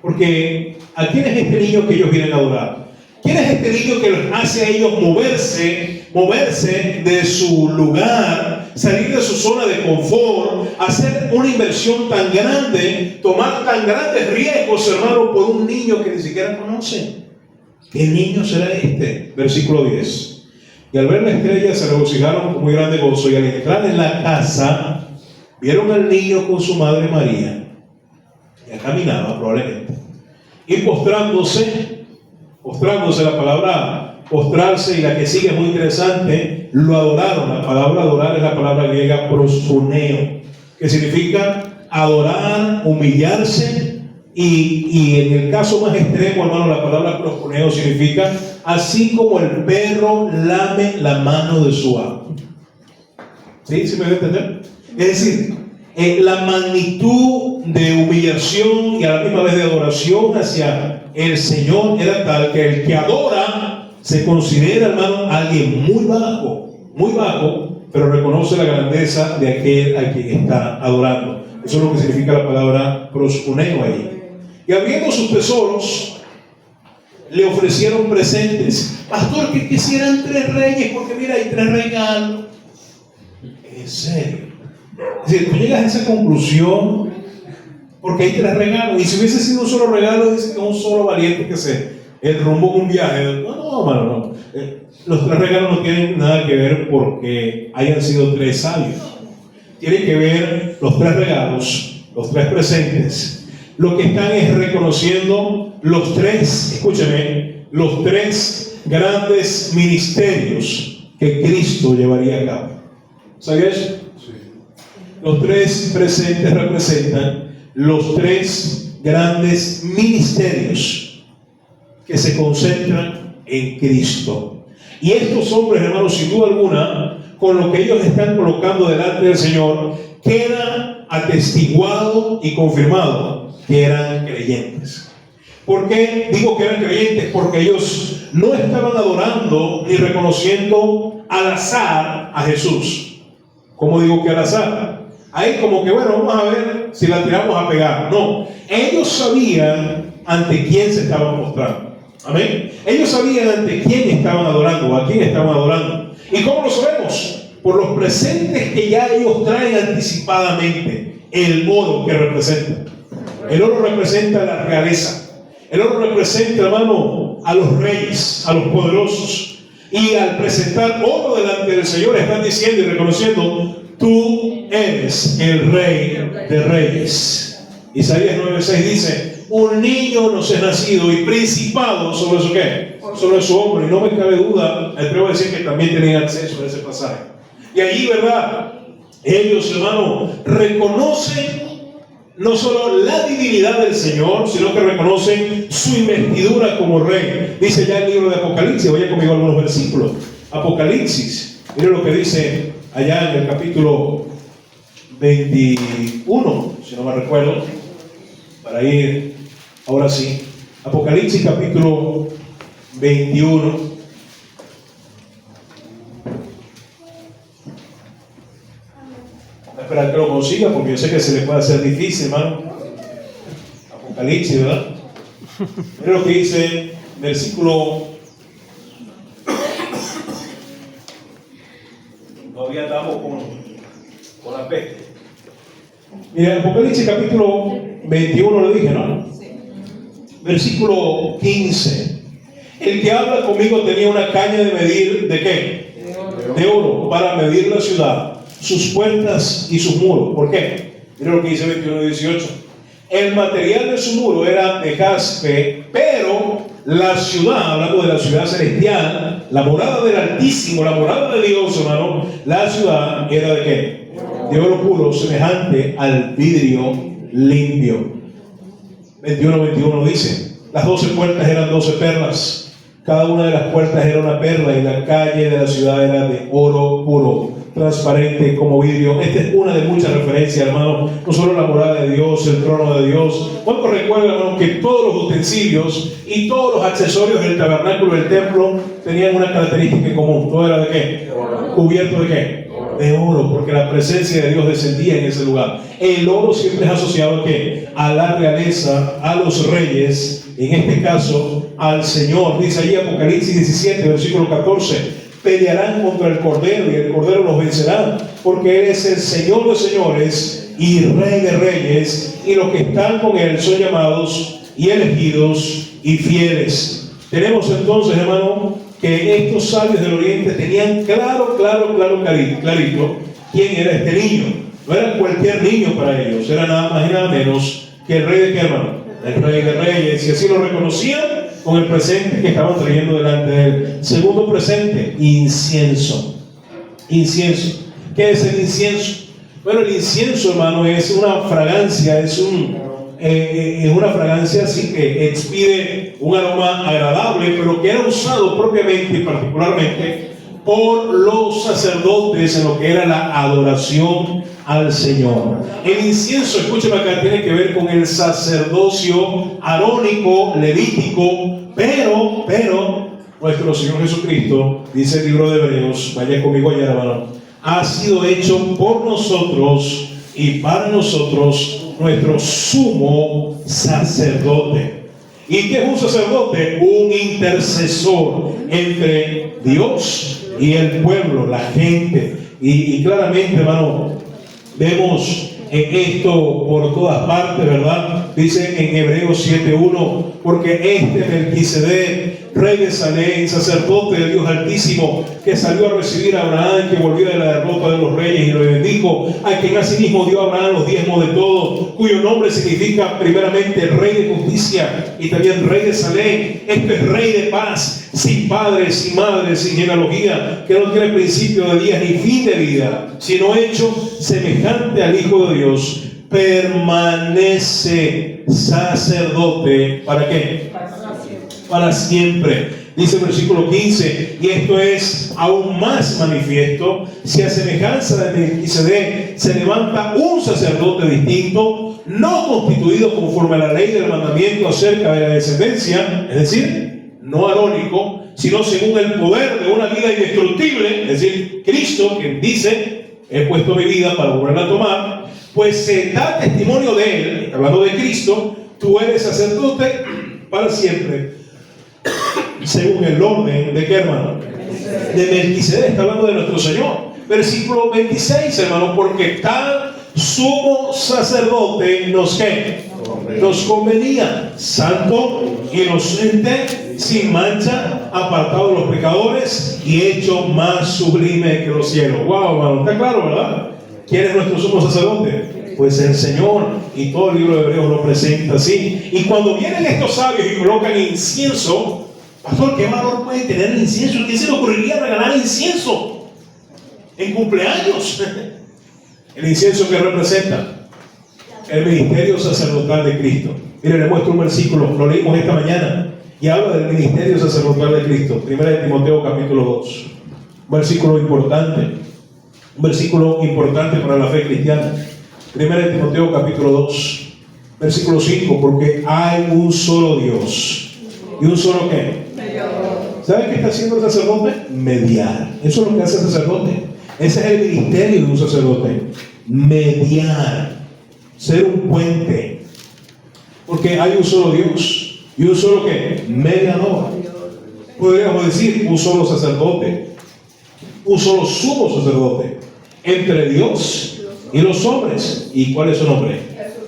Porque, ¿a quién es este niño que ellos vienen a adorar? ¿Quién es este niño que los hace a ellos moverse de su lugar, salir de su zona de confort, hacer una inversión tan grande, tomar tan grandes riesgos, hermano, por un niño que ni siquiera conocen? ¿Qué niño será este? Versículo 10. Y al ver la estrella se regocijaron con muy grande gozo, y al entrar en la casa vieron al niño con su madre María. Ya caminaba probablemente. Y postrándose, la palabra postrarse y la que sigue es muy interesante, lo adoraron. La palabra adorar es la palabra griega proskuneo, que significa adorar, humillarse. Y en el caso más extremo, hermano, la palabra proskuneo significa así como el perro lame la mano de su amo. ¿Sí? ¿Sí me debe entender? Es decir, la magnitud de humillación y a la misma vez de adoración hacia el Señor era tal que el que adora se considera, hermano, alguien muy bajo, pero reconoce la grandeza de aquel a quien está adorando. Eso es lo que significa la palabra proskuneo ahí. Y abriendo sus tesoros, le ofrecieron presentes. Pastor, que quisieran 3 reyes, porque mira, hay 3 regalos. En serio. Es decir, tú llegas a esa conclusión porque hay 3 regalos. Y si hubiese sido un solo regalo, dice que un solo valiente que se enrumbó en un viaje. No. Los 3 regalos no tienen nada que ver porque hayan sido 3 sabios. Tiene que ver los 3 regalos, los 3 presentes. Lo que están es reconociendo los 3, escúcheme, los 3 grandes ministerios que Cristo llevaría a cabo. ¿Sabías? Sí. Los 3 presentes representan los 3 grandes ministerios que se concentran en Cristo. Y estos hombres, hermanos, sin duda alguna, con lo que ellos están colocando delante del Señor, queda atestiguado y confirmado que eran creyentes. ¿Por qué digo que eran creyentes? Porque ellos no estaban adorando ni reconociendo al azar a Jesús. ¿Cómo digo que al azar? Ahí como que, bueno, vamos a ver si la tiramos a pegar. No, ellos sabían ante quién se estaban mostrando. Amén. Ellos sabían ante quién estaban adorando o a quién estaban adorando. ¿Y cómo lo sabemos? Por los presentes que ya ellos traen anticipadamente. El oro que representa. El oro representa la realeza. El oro representa, hermano, a los reyes, a los poderosos. Y al presentar oro delante del Señor, están diciendo y reconociendo: tú eres el Rey de Reyes. Isaías 9:6 dice: un niño nos es nacido y principado sobre su ¿qué? Sobre su hombro. Y no me cabe duda, me atrevo a decir que también tenían acceso a ese pasaje. Y allí, ¿verdad? Ellos, hermano, reconocen no solo la divinidad del Señor, sino que reconocen su investidura como rey. Dice ya el libro de Apocalipsis, vaya conmigo a algunos versículos. Apocalipsis, mire lo que dice allá en el capítulo 21, si no me recuerdo, para ir ahora sí. Apocalipsis capítulo 21. Esperar que lo consiga, porque yo sé que se le puede hacer difícil, hermano. Apocalipsis, ¿verdad? Mira lo que dice versículo. Todavía estamos con la peste. Mira, Apocalipsis capítulo 21 lo dije, ¿no? Sí. Versículo 15. El que habla conmigo tenía una caña de medir, ¿de qué? De oro, para medir la ciudad, sus puertas y sus muros. ¿Por qué? Mira lo que dice 21 y 18. El material de su muro era de jaspe, pero la ciudad, hablando de la ciudad celestial, la morada del Altísimo, la morada de Dios, hermano, la ciudad era de qué? De oro puro, semejante al vidrio limpio. 21 dice: las 12 puertas eran 12 perlas, cada una de las puertas era una perla, y la calle de la ciudad era de oro puro, transparente como vidrio. Esta es una de muchas referencias, hermano, no solo la morada de Dios, el trono de Dios. ¿Cuántos recuerdan, hermano, que todos los utensilios y todos los accesorios del tabernáculo del templo tenían una característica en común? ¿Todo era de qué? ¿Cubierto de qué? De oro, porque la presencia de Dios descendía en ese lugar. El oro siempre es asociado ¿a qué? A la realeza, a los reyes, en este caso al Señor. Dice allí Apocalipsis 17, versículo 14: pelearán contra el Cordero y el Cordero los vencerá, porque Él es el Señor de señores y Rey de reyes, y los que están con Él son llamados y elegidos y fieles. Tenemos entonces, hermano, que estos sabios del Oriente tenían clarito quién era este niño. No era cualquier niño para ellos, era nada más y nada menos que el Rey de qué, hermano, el Rey de reyes, y así lo reconocían con el presente que estaban trayendo delante de él. Segundo presente, incienso. Incienso. ¿Qué es el incienso? Bueno, el incienso, hermano, es una fragancia, es una fragancia así que expide un aroma agradable, pero que era usado propiamente y particularmente por los sacerdotes en lo que era la adoración al Señor. El incienso, escúcheme acá, tiene que ver con el sacerdocio arónico, levítico, pero nuestro Señor Jesucristo, dice el libro de Hebreos, vaya conmigo allá, hermano, ha sido hecho por nosotros y para nosotros nuestro sumo sacerdote. ¿Y qué es un sacerdote? Un intercesor entre Dios y el pueblo, la gente. Y claramente, hermano, vemos esto por todas partes, ¿verdad? Dice en Hebreos 7:1: porque este Melquisedec, rey de Salem, sacerdote del Dios Altísimo, que salió a recibir a Abraham, que volvió de la derrota de los reyes y lo bendijo, a quien asimismo dio a Abraham los diezmos de todo, cuyo nombre significa primeramente Rey de Justicia y también Rey de Salem. Este es Rey de paz, sin padre, sin madre, sin genealogía, que no tiene principio de días ni fin de vida, sino hecho semejante al Hijo de Dios, permanece sacerdote. ¿Para qué? Para siempre. Dice el versículo 15: y esto es aún más manifiesto si a semejanza de Melquisedec se levanta un sacerdote distinto, no constituido conforme a la ley del mandamiento acerca de la descendencia, es decir, no arónico, sino según el poder de una vida indestructible, es decir, Cristo, quien dice: he puesto mi vida para volverla a tomar, pues se da testimonio de él, hablando de Cristo: tú eres sacerdote para siempre, según el orden de qué, hermano, de Melquisedec. Está hablando de nuestro Señor. Versículo 26, hermano: porque tal sumo sacerdote nos convenía, santo, inocente, sin mancha, apartado de los pecadores y hecho más sublime que los cielos. Wow, hermano, está claro, ¿verdad? ¿Quién es nuestro sumo sacerdote? Pues el Señor, y todo el libro de Hebreos lo presenta así. Y cuando vienen estos sabios y colocan incienso, pastor, ¿qué valor puede tener el incienso? ¿Quién se le ocurriría regalar incienso en cumpleaños? El incienso que representa el ministerio sacerdotal de Cristo. Mire, le muestro un versículo, lo leímos esta mañana, y habla del ministerio sacerdotal de Cristo. 1 Timoteo capítulo 2. Un versículo importante para la fe cristiana. 1 Timoteo capítulo 2, versículo 5, porque hay un solo Dios. ¿Y un solo qué? ¿Sabe qué está haciendo el sacerdote? Mediar. Eso es lo que hace el sacerdote. Ese es el ministerio de un sacerdote. Mediar. Ser un puente. Porque hay un solo Dios. ¿Y un solo qué? Mediador. Podríamos decir un solo sacerdote. Un solo sumo sacerdote. Entre Dios y los hombres. ¿Y cuál es su nombre?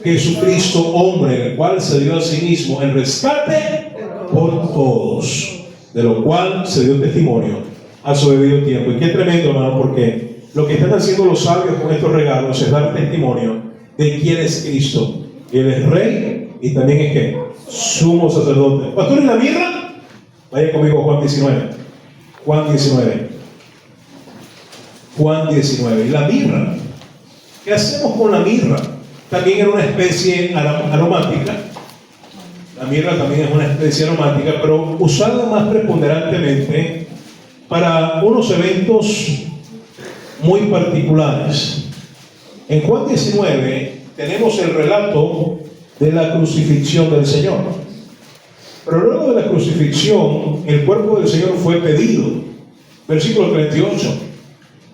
Jesucristo, hombre, el cual se dio a sí mismo en rescate por todos, de lo cual se dio testimonio a su debido tiempo. Y qué tremendo, hermano, porque lo que están haciendo los sabios con estos regalos es dar testimonio de quién es Cristo. Él es Rey y también es ¿qué? Sumo sacerdote. Pastor, ¿y la mirra? Vaya conmigo a Juan 19. Juan 19. Juan 19. ¿Y la mirra? ¿Qué hacemos con la mirra? También era una especie aromática. La mirra también es una especie aromática, pero usada más preponderantemente para unos eventos muy particulares. En Juan 19 tenemos el relato de la crucifixión del Señor. Pero luego de la crucifixión, el cuerpo del Señor fue pedido. Versículo 38.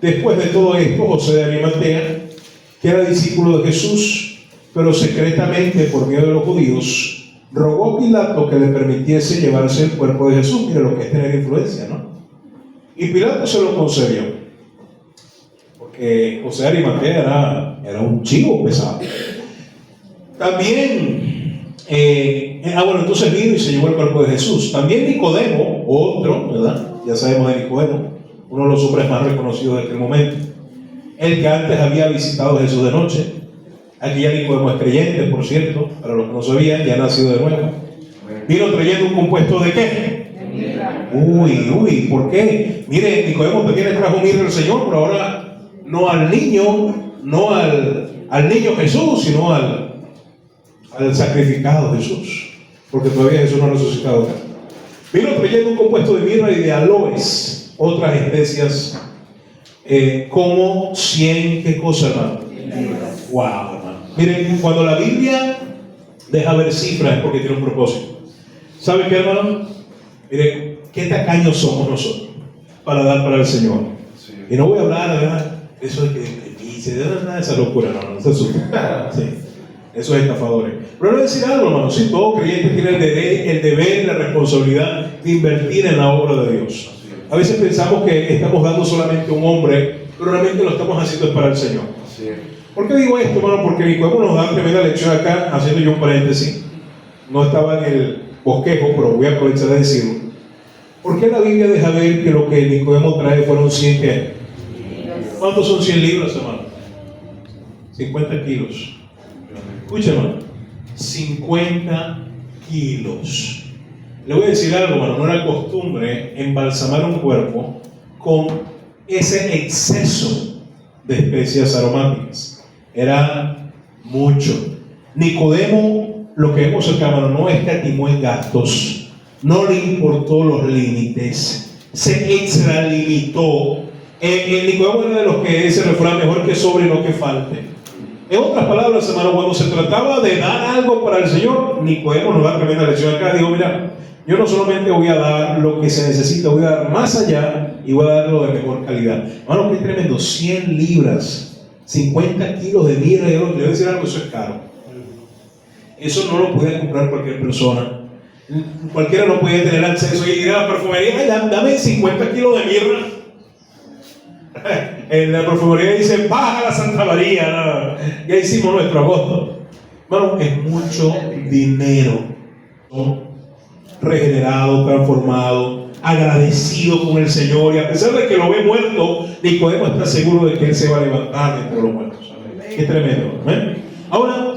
Después de todo esto, José de Arimatea, que era discípulo de Jesús, pero secretamente por miedo de los judíos, rogó a Pilato que le permitiese llevarse el cuerpo de Jesús. Mire lo que es tener influencia, ¿no? Y Pilato se lo concedió, porque José de Arimatea era un chivo pesado. También, entonces vino y se llevó el cuerpo de Jesús. También Nicodemo, otro, ¿verdad? Ya sabemos de Nicodemo, uno de los hombres más reconocidos de aquel momento. El que antes había visitado a Jesús de noche. Aquí ya Nicodemo es creyente, por cierto, para los que no sabían, ya ha nacido de nuevo. Vino trayendo un compuesto de ¿qué? Uy, ¿por qué? Mire, Nicodemo también le trajo mirra al Señor, pero ahora no al niño, no al niño Jesús, sino al sacrificado Jesús, porque todavía Jesús no ha resucitado acá. Vino trayendo un compuesto de mirra y de aloes, otras especias, como 100, ¿qué cosa, hermano? Wow, hermano. Miren, cuando la Biblia deja ver cifras es porque tiene un propósito. ¿Sabe qué, hermano? Miren, qué tacaños somos nosotros para dar para el Señor. Sí. Y no voy a hablar, ¿verdad? Eso de que dice, nada de esa locura, no se asuste. Sí. Esos estafadores. Pero no voy a decir algo, hermano. Si todo creyente tiene el deber y la responsabilidad de invertir en la obra de Dios. A veces pensamos que estamos dando solamente a un hombre, pero realmente lo estamos haciendo para el Señor. Sí. ¿Por qué digo esto, hermano? Porque Nicodemo nos da tremenda lección acá, haciendo yo un paréntesis. No estaba en el bosquejo, pero voy a aprovechar de decirlo. ¿Por qué la Biblia deja ver que lo que Nicodemo trae fueron 100 qué? ¿Cuántos son 100 libras, hermano? 50 kilos. Escucha, hermano. 50 kilos. Le voy a decir algo, hermano. No era costumbre embalsamar un cuerpo con ese exceso de especias aromáticas. Era mucho. Nicodemo, lo que vemos acá, hermano, no escatimó en gastos, no le importó los límites, se extralimitó. Nicodemo era de los que ese refrán, mejor que sobre y no que falte. En otras palabras, hermano, cuando se trataba de dar algo para el Señor, Nicodemo nos da tremenda lección acá. Digo, mira, yo no solamente voy a dar lo que se necesita, voy a dar más allá y voy a darlo de mejor calidad. Hermano, qué tremendo, 100 libras, 50 kilos de mirra. Le voy a decir algo, eso es caro. Eso no lo puede comprar cualquier persona. Cualquiera no puede tener acceso y ir a la perfumería, ay, dame 50 kilos de mirra. En la perfumería dice, baja la Santa María. No, ya hicimos nuestro agosto. Bueno, es mucho dinero, ¿no? Regenerado, transformado, agradecido con el Señor, y a pesar de que lo ve muerto, Nicodemo está seguro de que Él se va a levantar de entre los muertos. Qué tremendo, ¿eh? Ahora,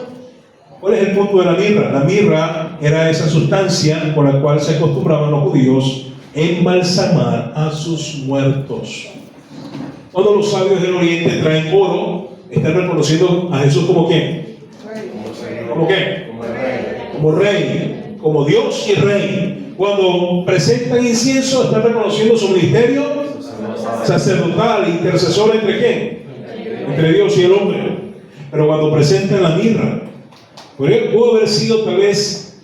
¿cuál es el punto de la mirra? La mirra era esa sustancia con la cual se acostumbraban los judíos embalsamar a sus muertos. Cuando los sabios del Oriente traen oro, están reconociendo a Jesús como ¿quién? ¿Como qué? Como rey, como Dios y rey. Cuando presentan incienso, están reconociendo su ministerio sacerdotal, intercesor entre ¿quién? Entre Dios y el hombre. Pero cuando presentan la mirra, pudo haber sido tal vez,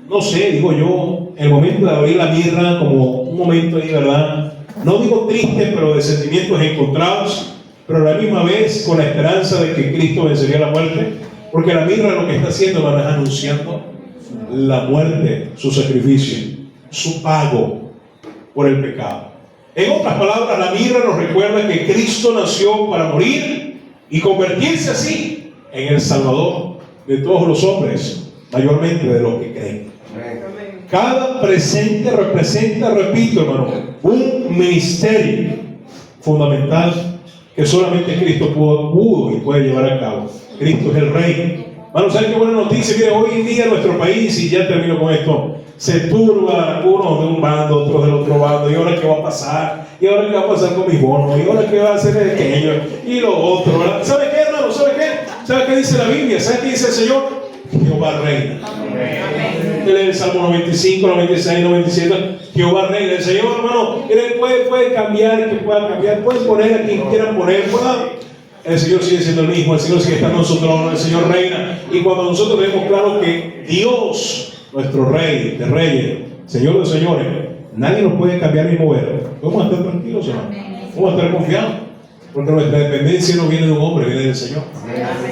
no sé, digo yo, el momento de abrir la mirra como un momento ahí, ¿verdad? No digo triste, pero de sentimientos encontrados, pero a la misma vez con la esperanza de que Cristo vencería la muerte, porque la mirra lo que está haciendo, ¿verdad?, es anunciando la muerte, su sacrificio, su pago por el pecado. En otras palabras, la mirra nos recuerda que Cristo nació para morir y convertirse así en el Salvador de todos los hombres, mayormente de los que creen. Cada presente representa, repito, hermano, un ministerio fundamental que solamente Cristo pudo y puede llevar a cabo. Cristo es el Rey. Hermano, ¿saben qué buena noticia? Mire, hoy en día nuestro país, y ya termino con esto, se turba unos de un bando, otros del otro bando, y ahora qué va a pasar, y ahora qué va a pasar con mis bonos, y ahora qué va a hacer aquello, y lo otro, ¿verdad? ¿Sabe qué, hermano? ¿Sabe qué? ¿Sabe qué dice la Biblia? ¿Sabe qué dice el Señor? Jehová reina. Usted lee el Salmo 95, 96, 97. Jehová reina. El Señor, hermano, Él puede cambiar, que pueda cambiar, puede poner a quien quieran poner, el Señor sigue siendo el mismo, el Señor sigue estando en su trono, el Señor reina. Y cuando nosotros vemos claro que Dios, nuestro Rey de reyes, Señor de señores, nadie nos puede cambiar ni mover, vamos a estar tranquilos, hermano. Vamos a estar confiados, porque nuestra dependencia no viene de un hombre, viene del Señor.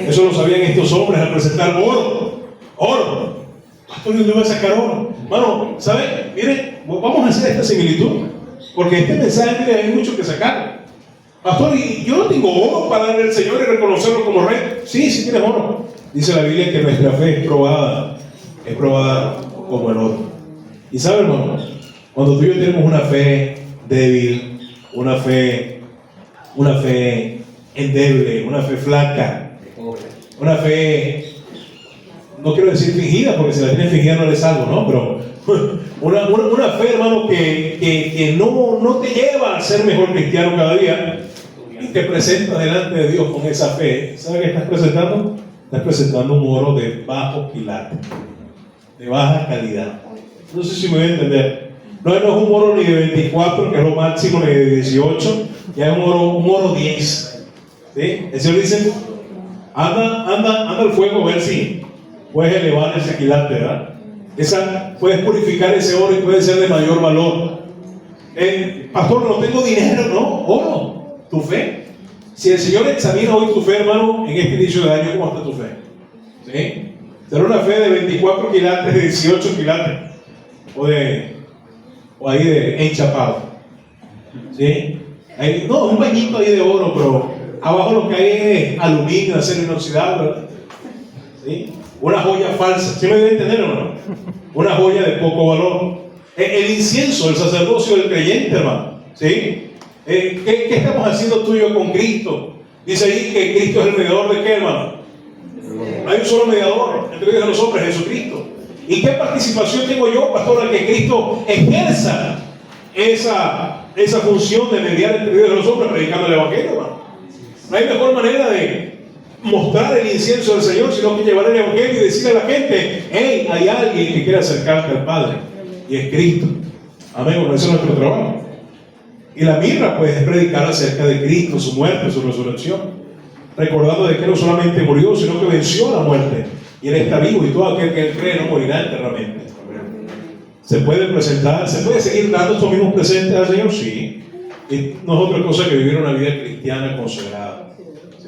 Eso lo sabían estos hombres al presentar oro. Pastor, ¿dónde va a sacar oro? Hermano, ¿sabe? Mire, vamos a hacer esta similitud, porque este mensaje, mire, hay mucho que sacar. Pastor, y yo no tengo oro para darle al Señor y reconocerlo como Rey. Sí, sí tienes oro. Dice la Biblia que nuestra fe es probada como el oro. Y ¿sabe, hermano? Cuando tú y yo tenemos una fe débil, una fe endeble, una fe flaca, una fe, no quiero decir fingida, porque si la tienes fingida no le salvo, ¿no? Pero una fe, hermano, que no te lleva a ser mejor cristiano cada día, y te presenta delante de Dios con esa fe. ¿Sabes qué estás presentando? Estás presentando un oro de bajo quilate, de baja calidad. No sé si me voy a entender. No es un oro ni de 24, que es lo máximo, ni de 18, ya es un oro 10. ¿Sí? El Señor dice, anda al fuego a ver si puedes elevar ese quilate, ¿verdad? Puedes purificar ese oro y puede ser de mayor valor. Pastor, no tengo dinero, ¿no? Oro, tu fe. Si el Señor examina hoy tu fe, hermano, en este inicio de año, ¿cómo está tu fe? ¿Sí? ¿Será una fe de 24 quilates, de 18 quilates? O ahí de enchapado. ¿Sí? No, un bañito ahí de oro, pero abajo lo que hay es aluminio, acero inoxidable, ¿verdad? ¿Sí? Una joya falsa. ¿Sí me debe entender o no? Una joya de poco valor. El incienso, el sacerdocio del creyente, hermano. ¿Sí? ¿Qué estamos haciendo tú y yo con Cristo? Dice ahí que Cristo es el mediador de qué, hermano. Hay un solo mediador entre Dios y los hombres, Jesucristo. ¿Y qué participación tengo yo, pastor, en que Cristo ejerza esa función de mediar entre Dios y los hombres predicando el Evangelio, hermano? No hay mejor manera de mostrar el incienso del Señor sino que llevar el Evangelio y decirle a la gente, hey, hay alguien que quiere acercarte al Padre, y es Cristo. Amén, bueno, ese es nuestro trabajo. Y la mirra, pues, es predicar acerca de Cristo, su muerte, su resurrección, recordando de que no solamente murió, sino que venció la muerte, y Él está vivo, y todo aquel que Él cree no morirá eternamente. Se puede presentar, se puede seguir dando estos mismos presentes al Señor, sí. Y no es otra cosa que vivir una vida cristiana consagrada,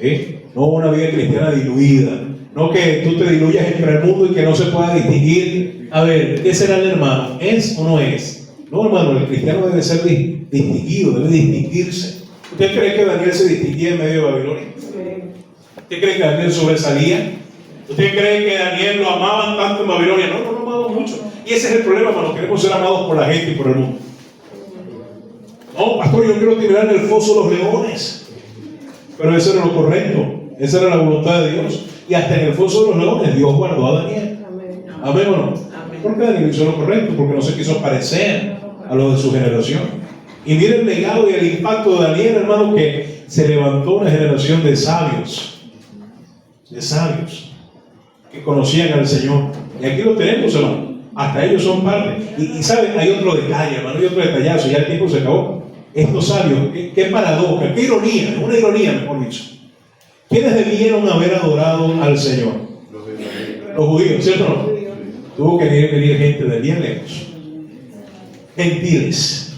¿sí? No una vida cristiana diluida, no que tú te diluyas entre el mundo y que no se pueda distinguir. A ver, ¿qué será el hermano? ¿Es o no es? No, hermano, el cristiano debe ser distinguido, debe distinguirse. ¿Usted cree que Daniel se distinguía en medio de Babilonia? ¿Usted cree que Daniel sobresalía? ¿Usted cree que Daniel lo amaban tanto en Babilonia? No, no lo amaban mucho. Y ese es el problema, hermano. Queremos ser amados por la gente y por el mundo. No, pastor, yo quiero tirar en el foso los leones. Pero eso era lo correcto. Esa era la voluntad de Dios. Y hasta en el foso de los leones Dios guardó a Daniel. Amén o no. ¿Por qué Daniel hizo lo correcto? Porque no se quiso parecer a los de su generación. Y miren el legado y el impacto de Daniel, hermano, que se levantó una generación de sabios. De sabios. Que conocían al Señor. Y aquí lo tenemos, hermano. Hasta ellos son parte. Y saben, hay otro detalle, hermano, hay otro detallazo. Ya el tiempo se acabó. Estos sabios, qué paradoja, qué ironía, una ironía, mejor dicho. ¿Quiénes debieron haber adorado al Señor? Los judíos, ¿cierto o no? Tuvo que venir gente de bien lejos. Gentiles.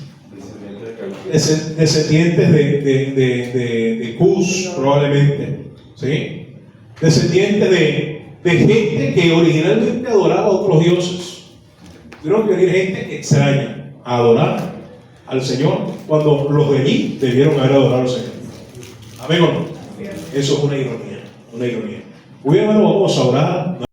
Descendientes de Cus, probablemente. ¿Sí? Descendientes de gente que originalmente adoraba a otros dioses. Tuvieron que venir gente extraña a adorar al Señor cuando los de allí debieron haber adorado al Señor. ¿Amén o no? Eso es una ironía, una ironía. Hoy, hermano, vamos a orar.